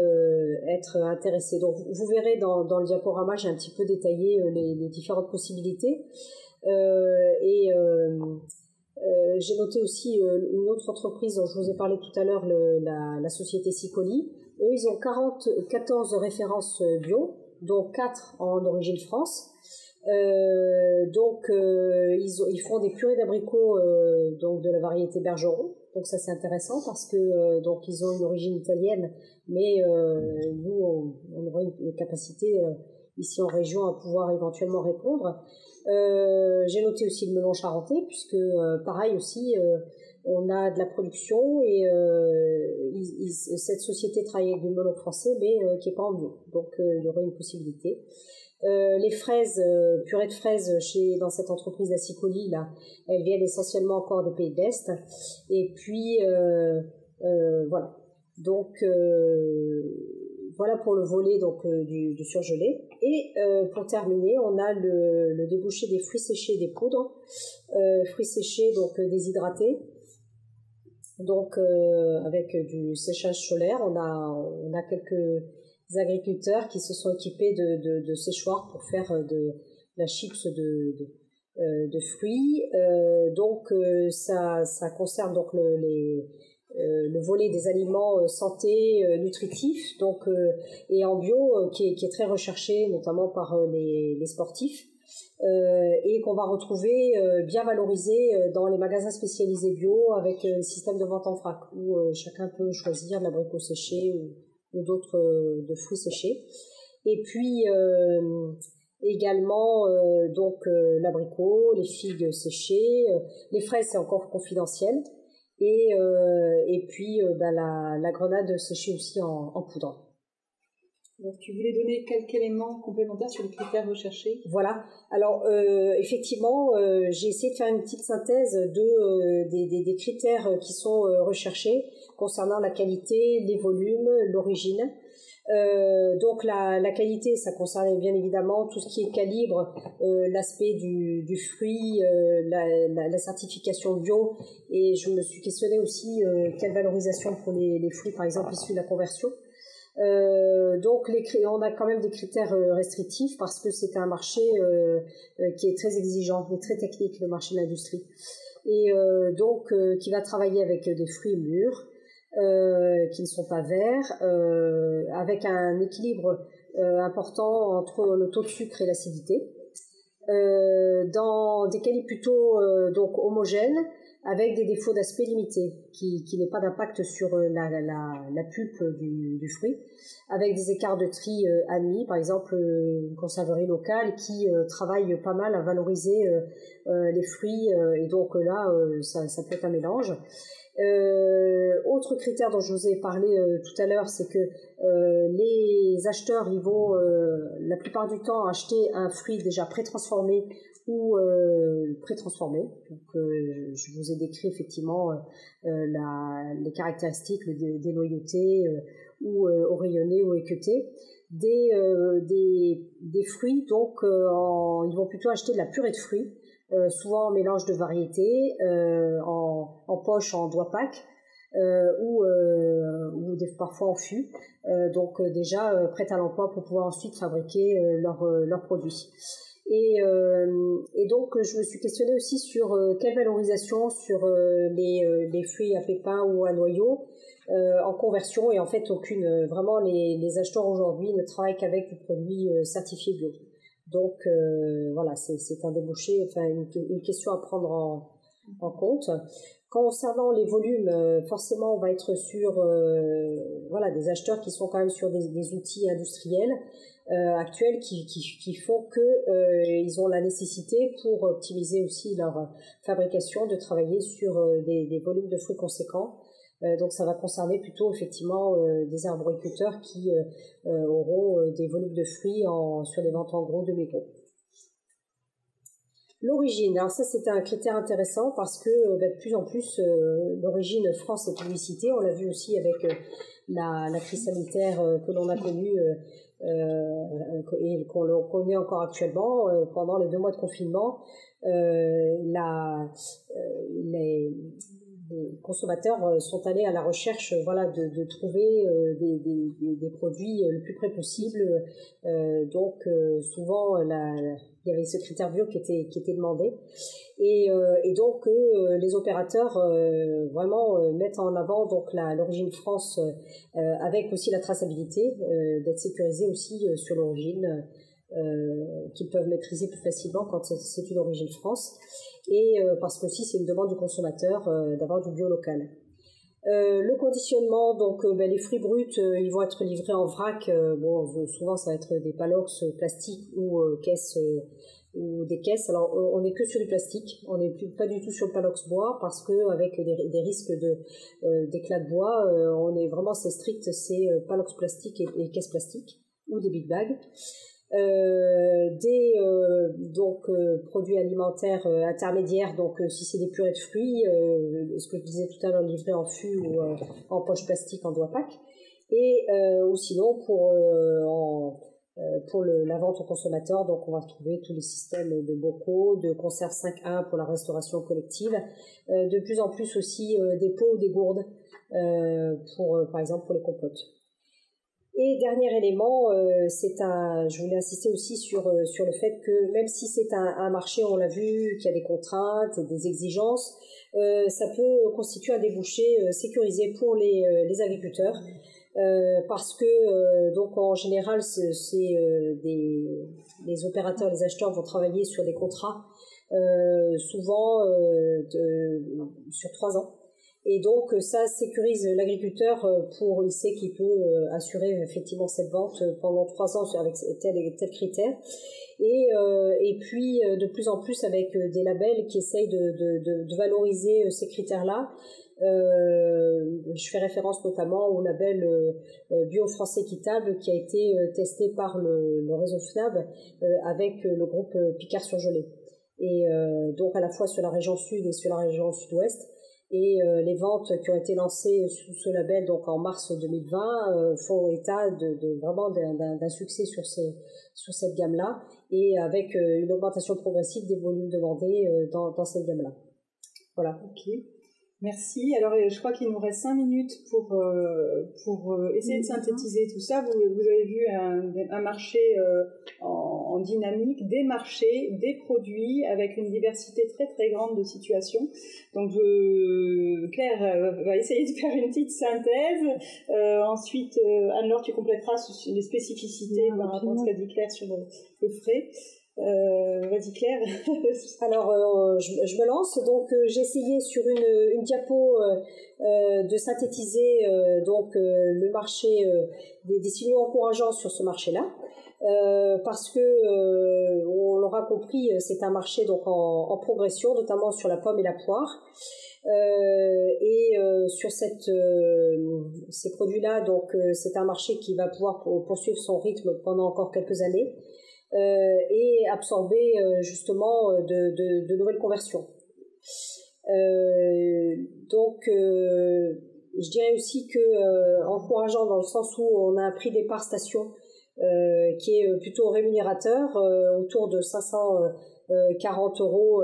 être intéressé. Donc vous verrez dans le diaporama, j'ai un petit peu détaillé les différentes possibilités, j'ai noté aussi une autre entreprise dont je vous ai parlé tout à l'heure, la société Sicoli. Eux, ils ont 14 références bio, dont 4 en origine France. Ils font des purées d'abricots donc de la variété Bergeron. Donc ça c'est intéressant parce que donc ils ont une origine italienne, mais nous on aurait une capacité ici en région à pouvoir éventuellement répondre. J'ai noté aussi le melon charentais, puisque pareil aussi on a de la production, et cette société travaille avec du melon français, mais qui n'est pas en bio, donc il y aurait une possibilité. Les fraises, purée de fraises dans cette entreprise d'Acicoli, là, elles viennent essentiellement encore des pays de l'Est. Et puis, voilà. Donc, voilà pour le volet donc, du surgelé. Et pour terminer, on a le débouché des fruits séchés et des poudres. Fruits séchés, donc déshydratés. Donc, avec du séchage solaire, on a quelques agriculteurs qui se sont équipés de séchoirs pour faire de la chips de fruits. Donc, ça concerne donc le volet des aliments santé nutritifs, donc et en bio qui est très recherché notamment par les sportifs. Et qu'on va retrouver bien valorisé dans les magasins spécialisés bio avec le système de vente en vrac où chacun peut choisir l'abricot séché ou d'autres de fruits séchés. Et puis également donc l'abricot, les figues séchées, les fraises c'est encore confidentiel et puis la grenade séchée aussi en poudre. Alors, tu voulais donner quelques éléments complémentaires sur les critères recherchés? Voilà. Alors, effectivement, j'ai essayé de faire une petite synthèse des critères qui sont recherchés concernant la qualité, les volumes, l'origine. Donc, la qualité, ça concernait bien évidemment tout ce qui est calibre, l'aspect du fruit, la certification bio. Et je me suis questionnée aussi quelle valorisation pour les fruits, par exemple, issus de la conversion. Donc on a quand même des critères restrictifs parce que c'est un marché qui est très exigeant et très technique, le marché de l'industrie, et donc qui va travailler avec des fruits mûrs qui ne sont pas verts, avec un équilibre important entre le taux de sucre et l'acidité, dans des calibres plutôt donc homogènes, avec des défauts d'aspect limités, qui n'aient pas d'impact sur la pulpe du fruit, avec des écarts de tri admis, par exemple une conserverie locale qui travaille pas mal à valoriser les fruits, et donc là ça peut être un mélange. Autre critère dont je vous ai parlé tout à l'heure, c'est que les acheteurs ils vont la plupart du temps acheter un fruit déjà pré-transformé ou pré-transformé. Donc, je vous ai décrit effectivement les caractéristiques, le dénoyauté ou oreillonné ou équeuté des fruits. Donc, ils vont plutôt acheter de la purée de fruits, souvent en mélange de variétés, en poche, en doigt pack, ou parfois en fût, donc déjà prête à l'emploi pour pouvoir ensuite fabriquer leurs produits. Et donc je me suis questionnée aussi sur quelle valorisation sur les fruits à pépins ou à noyaux en conversion, et en fait aucune. Vraiment les acheteurs aujourd'hui ne travaillent qu'avec du produit certifié bio. Donc voilà, c'est un débouché, enfin une question à prendre en compte. Concernant les volumes, forcément on va être sur voilà, des acheteurs qui sont quand même sur des outils industriels actuels qui font que ils ont la nécessité, pour optimiser aussi leur fabrication, de travailler sur des volumes de fruits conséquents. Donc ça va concerner plutôt effectivement des arboriculteurs qui auront des volumes de fruits sur des ventes en gros de gros. L'origine, alors ça c'est un critère intéressant parce que de plus en plus l'origine France est publicité. On l'a vu aussi avec la crise sanitaire que l'on a connue et qu'on connaît encore actuellement pendant les 2 mois de confinement. Les consommateurs sont allés à la recherche de trouver des produits le plus près possible. Donc souvent il y avait ce critère bio qui était demandé, et donc les opérateurs vraiment mettent en avant donc l'origine France, avec aussi la traçabilité, d'être sécurisé aussi sur l'origine, qu'ils peuvent maîtriser plus facilement quand c'est une origine France, et parce que aussi c'est une demande du consommateur d'avoir du bio local. Le conditionnement, donc les fruits bruts ils vont être livrés en vrac. Souvent ça va être des palox plastiques ou caisses ou des caisses. Alors on n'est que sur du plastique, on n'est pas du tout sur le palox bois, parce que avec des risques d'éclat de bois, c'est strict, c'est palox plastique et caisses plastiques ou des big bags. produits alimentaires intermédiaires, donc si c'est des purées de fruits, ce que je disais tout à l'heure, livrés en fût ou en poche plastique en doigt pack, et ou sinon pour la vente aux consommateurs, donc on va retrouver tous les systèmes de bocaux, de conserve 5-1 pour la restauration collective, de plus en plus aussi des pots ou des gourdes par exemple pour les compotes. Et dernier élément, je voulais insister aussi sur le fait que même si c'est un marché, on l'a vu, qu'il y a des contraintes et des exigences, ça peut constituer un débouché sécurisé pour les agriculteurs, parce que donc en général, les opérateurs, les acheteurs vont travailler sur des contrats souvent sur 3 ans. Et donc ça sécurise l'agriculteur il sait qu'il peut assurer effectivement cette vente pendant 3 ans avec tel et tel critère. Et puis de plus en plus avec des labels qui essayent de valoriser ces critères-là. Je fais référence notamment au label Bio France Équitable qui a été testé par le réseau FNAB avec le groupe Picard Surgelé. Et donc à la fois sur la région sud et sur la région sud-ouest. Et les ventes qui ont été lancées sous ce label donc en mars 2020 font état vraiment d'un succès sur cette gamme-là, et avec une augmentation progressive des volumes demandés dans cette gamme-là. Voilà. Ok. Merci. Alors, je crois qu'il nous reste 5 minutes pour essayer de synthétiser tout ça. Vous avez vu un marché en dynamique, des marchés, des produits, avec une diversité très très grande de situations. Donc, Claire va essayer de faire une petite synthèse. Ensuite, Anne-Laure, tu compléteras sur les spécificités par rapport à ce qu'a dit Claire sur le frais. Vas-y Claire. Alors je me lance. Donc j'ai essayé sur une diapo de synthétiser le marché des signaux encourageants sur ce marché-là, parce que on l'aura compris, c'est un marché donc en progression, notamment sur la pomme et la poire. Sur ces produits-là, donc c'est un marché qui va pouvoir poursuivre son rythme pendant encore quelques années. Et absorber justement de nouvelles conversions. Je dirais aussi que encourageant dans le sens où on a un prix départ station qui est plutôt rémunérateur, autour de 540 euros,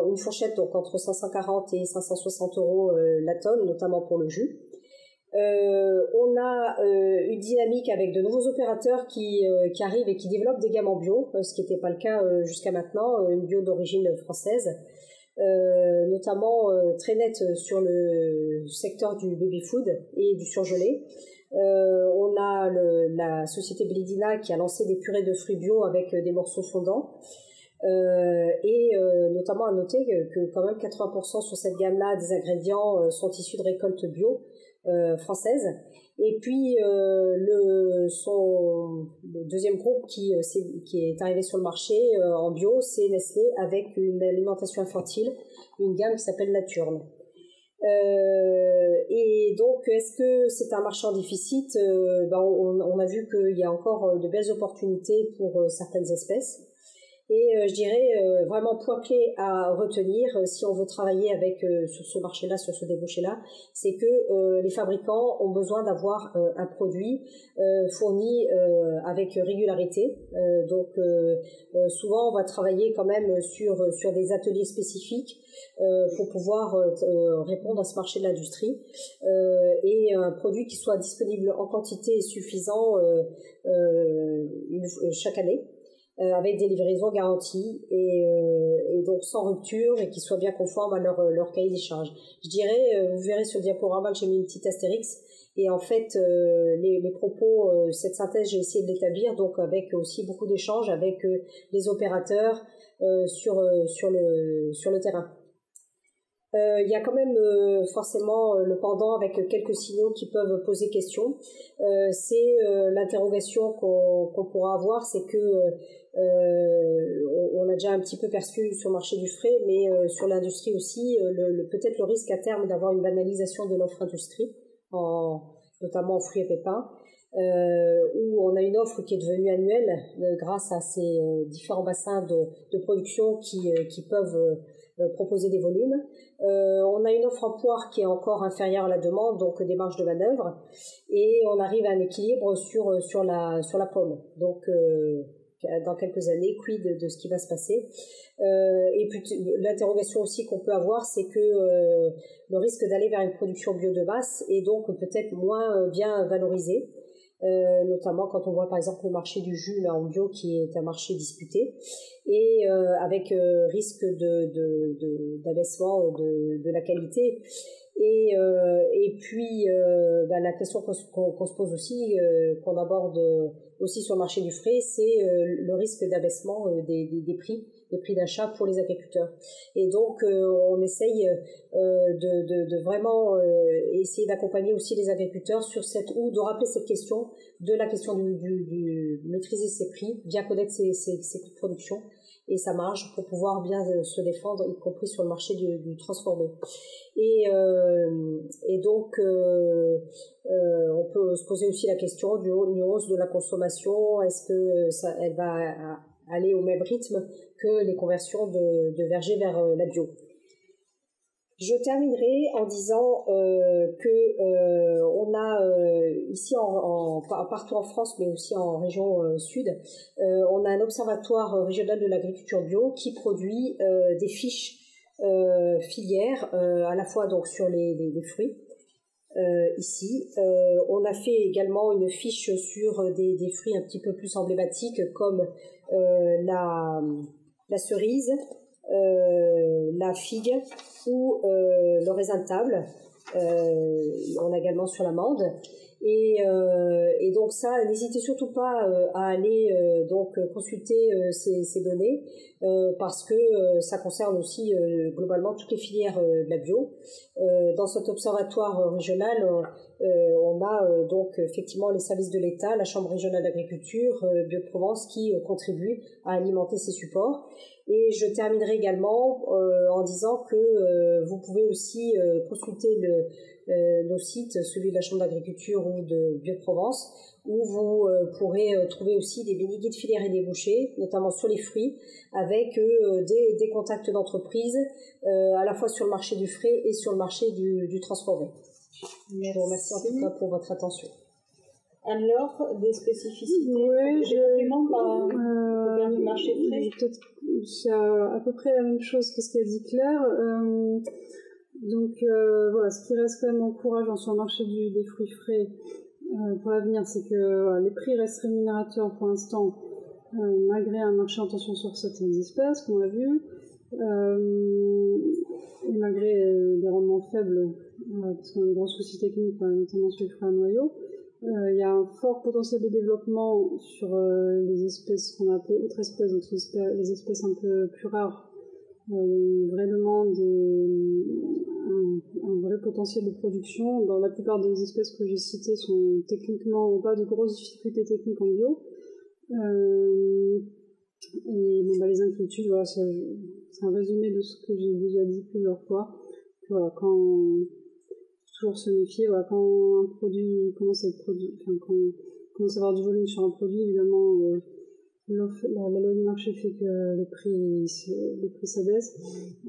une fourchette donc entre 540 et 560 euros la tonne, notamment pour le jus. On a une dynamique avec de nouveaux opérateurs qui arrivent et qui développent des gammes en bio, ce qui n'était pas le cas jusqu'à maintenant, une bio d'origine française, notamment très nette sur le secteur du baby-food et du surgelé. On a la société Blédina qui a lancé des purées de fruits bio avec des morceaux fondants. Notamment à noter que quand même 80% sur cette gamme-là des ingrédients sont issus de récoltes bio françaises. Et puis le deuxième groupe qui est arrivé sur le marché en bio, c'est Nestlé avec une alimentation infantile, une gamme qui s'appelle Naturne. Et donc est-ce que c'est un marché en déficit? On a vu qu'il y a encore de belles opportunités pour certaines espèces. Et je dirais vraiment point clé à retenir si on veut travailler sur ce marché-là, sur ce débouché-là, c'est que les fabricants ont besoin d'avoir un produit fourni avec régularité. Souvent on va travailler quand même sur des ateliers spécifiques pour pouvoir répondre à ce marché de l'industrie, et un produit qui soit disponible en quantité suffisante chaque année. Avec des livraisons garanties et donc sans rupture, et qui soient bien conformes à leur cahier des charges. Je dirais, vous verrez sur le diaporama que j'ai mis une petite astérix, et en fait les propos, cette synthèse j'ai essayé de l'établir donc avec aussi beaucoup d'échanges avec les opérateurs sur le terrain. Il y a quand même forcément le pendant avec quelques signaux qui peuvent poser question. C'est l'interrogation qu'on pourra avoir, c'est que on a déjà un petit peu perçu sur le marché du frais, mais sur l'industrie aussi, peut-être le risque à terme d'avoir une banalisation de l'offre industrie, notamment en fruits et pépins. où on a une offre qui est devenue annuelle grâce à ces différents bassins de production qui peuvent proposer des volumes. On a une offre en poire qui est encore inférieure à la demande, donc des marges de manœuvre, et on arrive à un équilibre sur la pomme. Donc dans quelques années, quid de ce qui va se passer. Et puis l'interrogation aussi qu'on peut avoir, c'est que le risque d'aller vers une production bio de masse est donc peut-être moins bien valorisé, notamment quand on voit par exemple le marché du jus là, en bio qui est un marché disputé et avec risque d'abaissement de la qualité. Et puis la question qu'on se pose aussi, qu'on aborde aussi sur le marché du frais, c'est le risque d'abaissement des prix d'achat pour les agriculteurs. Et donc on essaye de vraiment essayer d'accompagner aussi les agriculteurs sur ou de rappeler cette question, la question du maîtriser ses prix, bien connaître ses coûts de production et sa marge pour pouvoir bien se défendre, y compris sur le marché du transformé. Et donc on peut se poser aussi la question d'une hausse de la consommation. Est-ce que elle va aller au même rythme que les conversions de verger vers la bio? Je terminerai en disant que on a ici partout en France, mais aussi en région sud, on a un observatoire régional de l'agriculture bio qui produit des fiches filières à la fois donc sur les fruits. Ici, on a fait également une fiche sur des fruits un petit peu plus emblématiques comme la cerise, la figue ou le raisin de table. On a également sur l'amande. Et donc ça, n'hésitez surtout pas à aller donc consulter ces données parce que ça concerne aussi globalement toutes les filières de la bio. Dans cet observatoire régional, on a donc effectivement les services de l'État, la Chambre régionale d'agriculture, Bio de Provence qui contribuent à alimenter ces supports. Et je terminerai également en disant que vous pouvez aussi consulter nos sites, celui de la Chambre d'agriculture ou de Bio de Provence, où vous pourrez trouver aussi des mini-guides filières et débouchés, notamment sur les fruits, avec des contacts d'entreprises, à la fois sur le marché du frais et sur le marché du transformé. Merci. Je vous remercie en tout cas pour votre attention. Alors, des spécificités, des compléments du marché frais? C'est à peu près la même chose que ce qu'a dit Claire. Donc voilà, ce qui reste quand même encourageant sur le marché des fruits frais pour l'avenir, c'est que les prix restent rémunérateurs pour l'instant, malgré un marché en tension sur certaines espèces, qu'on a vu, et malgré des rendements faibles, parce qu'on a de gros soucis techniques, notamment sur les fruits à noyaux. Il y a un fort potentiel de développement sur les espèces qu'on a appelées autres espèces, donc les espèces un peu plus rares. Une vraie demande et un vrai potentiel de production. Dans la plupart des espèces que j'ai citées sont techniquement pas de grosses difficultés techniques en bio. Et les inquiétudes, voilà, c'est un résumé de ce que j'ai déjà dit plusieurs fois. Voilà, toujours se méfier, voilà, quand un produit commence à être produit, quand on commence à avoir du volume sur un produit, évidemment, la loi du marché fait que les prix s'abaissent.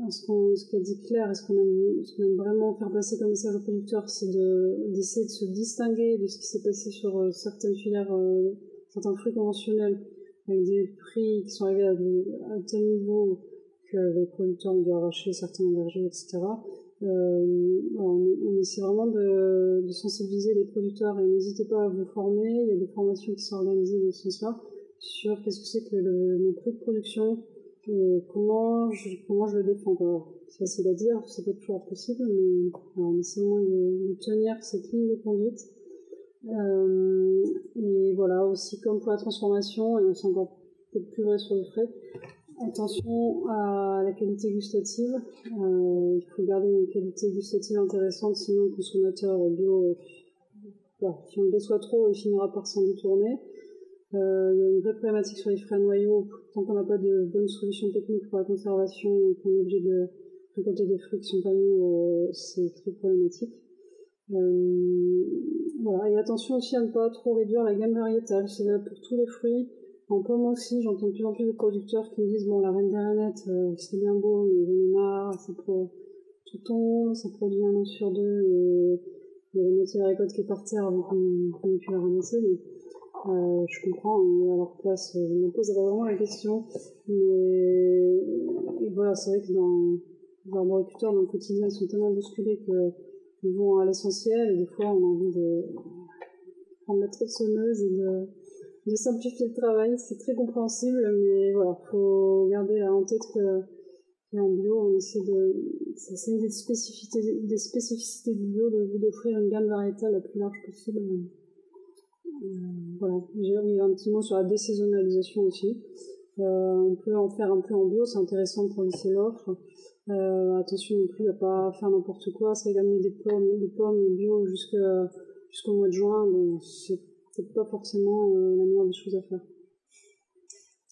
Ce qu'a dit Claire, ce qu'on aime vraiment faire passer comme message aux producteurs, c'est d'essayer de se distinguer de ce qui s'est passé sur certaines filières, certains fruits conventionnels, avec des prix qui sont arrivés à tel niveau que les producteurs ont dû arracher certains vergers, etc. On essaie vraiment de sensibiliser les producteurs et n'hésitez pas à vous former. Il y a des formations qui sont organisées dans ce sens-là sur qu'est-ce que c'est que mon prix de production et comment je le défends. Alors, c'est facile à dire, c'est pas toujours possible, mais on essaie au moins de tenir cette ligne de conduite. Et voilà, aussi comme pour la transformation, et c'est encore peut-être plus vrai sur le frais, attention à la qualité gustative. Il faut garder une qualité gustative intéressante, sinon le consommateur bio, si on le déçoit trop, il finira par s'en détourner. Il y a une vraie problématique sur les fruits à noyaux. Tant qu'on n'a pas de bonnes solutions techniques pour la conservation et qu'on est obligé de récolter des fruits qui sont pas mûrs, c'est très problématique. Voilà. Et attention aussi à ne pas trop réduire la gamme variétale, c'est là pour tous les fruits. En pomme aussi, j'entends de plus en plus de producteurs qui me disent bon, la reine des rainettes, c'est bien beau, mais j'en ai marre, ça tout tombe, ça produit 1 an sur 2, et il y a la moitié de la récolte qui est par terre avant qu'on ait pu la ramasser. Mais, je comprends, et à leur place, je me poserais vraiment la question. Mais voilà, c'est vrai que les arboriculteurs dans le quotidien, ils sont tellement bousculés qu'ils vont à l'essentiel, et des fois, on a envie de prendre la tronçonneuse et de simplifier le travail. C'est très compréhensible, mais voilà, faut garder en tête qu'en bio, on essaie c'est une des spécificités du bio d'offrir une gamme variétale la plus large possible. Voilà, j'ai mis un petit mot sur la désaisonnalisation aussi. On peut en faire un peu en bio, c'est intéressant pour lisser l'offre. Attention non plus à pas faire n'importe quoi, c'est d'amener des pommes bio jusqu'au mois de juin, donc c'est peut-être pas forcément la meilleure des choses à faire.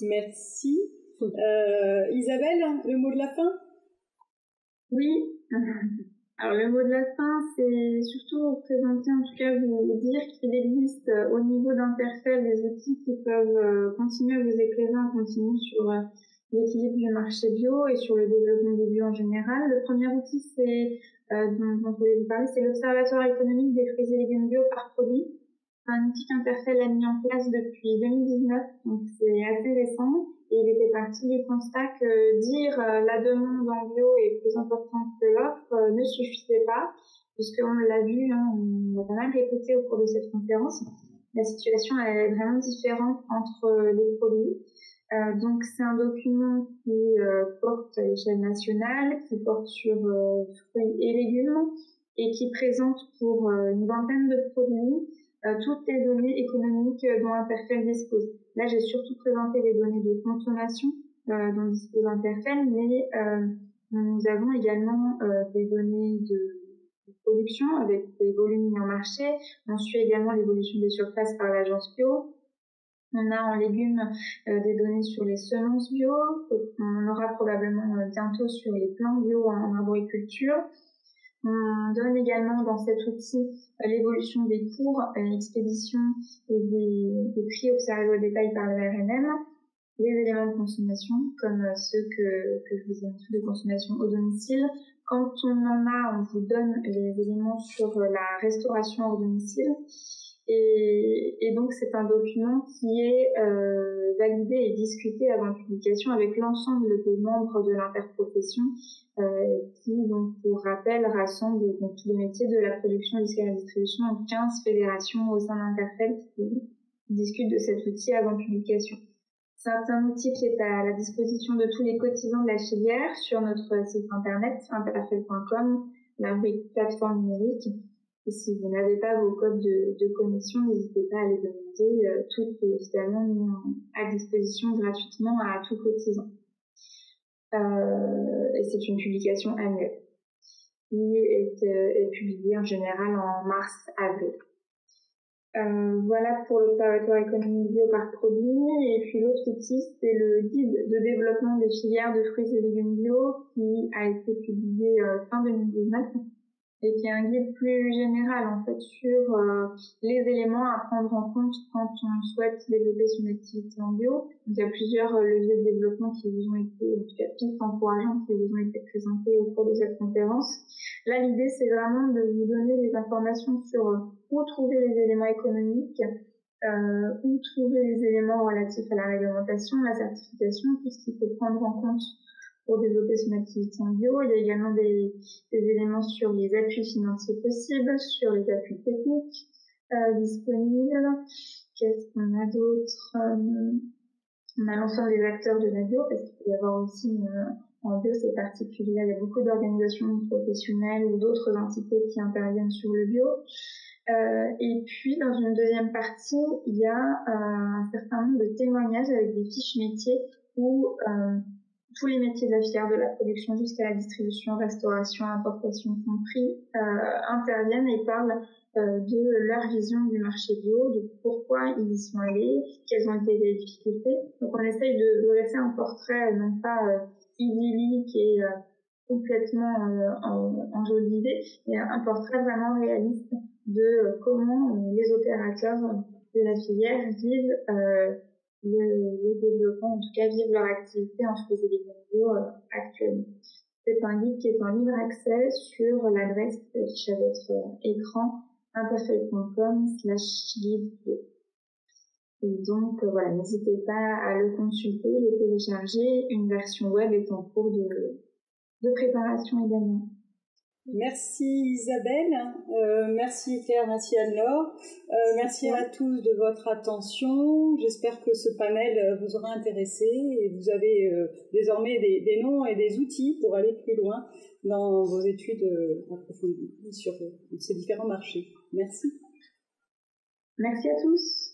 Merci. Isabelle, le mot de la fin? Oui. Alors le mot de la fin, c'est surtout présenter, en tout cas vous dire qu'il existe au niveau d'Interfel des outils qui peuvent continuer à vous éclairer en continu sur l'équilibre du marché bio et sur le développement du bio en général. Le premier outil dont je voulais vous parler, c'est l'Observatoire économique des fruits et légumes bio par produit. C'est un outil qu'Interfel a mis en place depuis 2019, donc c'est assez récent. Et il était parti du constat que dire la demande en bio est plus importante que l'offre ne suffisait pas, puisqu'on l'a vu, on l'a pas mal répété au cours de cette conférence, la situation est vraiment différente entre les produits. Donc c'est un document qui porte à l'échelle nationale, qui porte sur fruits et légumes, et qui présente pour une vingtaine de produits toutes les données économiques dont Interfel dispose. Là, j'ai surtout présenté les données de consommation dont dispose Interfel, mais nous avons également des données de production avec des volumes mis en marché. On suit également l'évolution des surfaces par l'agence bio. On a en légumes des données sur les semences bio. On aura probablement bientôt sur les plants bio en arboriculture. On donne également dans cet outil l'évolution des cours, l'expédition et des prix observés au détail par le RNM, les éléments de consommation comme ceux que je vous ai montrés de consommation au domicile. Quand on en a, on vous donne les éléments sur la restauration hors domicile. Et donc c'est un document qui est validé et discuté avant publication avec l'ensemble des membres de l'interprofession qui, donc, pour rappel, rassemble donc, tous les métiers de la production jusqu'à la distribution en 15 fédérations au sein d'Interfel qui discutent de cet outil avant publication. C'est un outil qui est à la disposition de tous les cotisants de la filière sur notre site internet interfel.com, la plateforme numérique. Et si vous n'avez pas vos codes de connexion, n'hésitez pas à les demander. Tout est évidemment mis à disposition gratuitement à tout cotisant. Et c'est une publication annuelle qui est publiée en général en mars-avril. Voilà pour l'Observatoire économique bio par produit. Et puis l'autre outil, c'est le guide de développement des filières de fruits et légumes bio qui a été publié fin 2019 et qui est un guide plus général en fait sur les éléments à prendre en compte quand on souhaite développer son activité en bio. Donc, il y a plusieurs leviers de développement qui vous ont été, en tout cas pistes encourageantes qui vous ont été présentées au cours de cette conférence. Là, l'idée, c'est vraiment de vous donner des informations sur où trouver les éléments économiques, où trouver les éléments relatifs à la réglementation, la certification, tout ce qu'il faut prendre en compte pour développer son activité en bio. Il y a également des éléments sur les appuis financiers possibles, sur les appuis techniques disponibles. Qu'est-ce qu'on a d'autre? On a l'ensemble des acteurs de la bio, parce qu'il peut y avoir aussi, en bio c'est particulier, il y a beaucoup d'organisations professionnelles ou d'autres entités qui interviennent sur le bio. Et puis dans une deuxième partie, il y a un certain nombre de témoignages avec des fiches métiers où tous les métiers de la filière de la production jusqu'à la distribution, restauration, importation compris interviennent et parlent de leur vision du marché bio, de pourquoi ils y sont allés, quelles ont été les difficultés. Donc on essaye de dresser un portrait non pas idyllique et complètement enjolivé, et un portrait vraiment réaliste de comment les opérateurs de la filière vivent le développement, en tout cas vivent leur activité en fruits et légumes bio actuellement. C'est un guide qui est en libre accès sur l'adresse qui affiche à votre écran interfeuille.com/guide bio. Et donc voilà, n'hésitez pas à le consulter, le télécharger. Une version web est en cours de préparation également. Merci Isabelle, merci Claire, merci Anne-Laure, merci à tous de votre attention. J'espère que ce panel vous aura intéressé et vous avez désormais des noms et des outils pour aller plus loin dans vos études approfondies sur ces différents marchés. Merci. Merci à tous.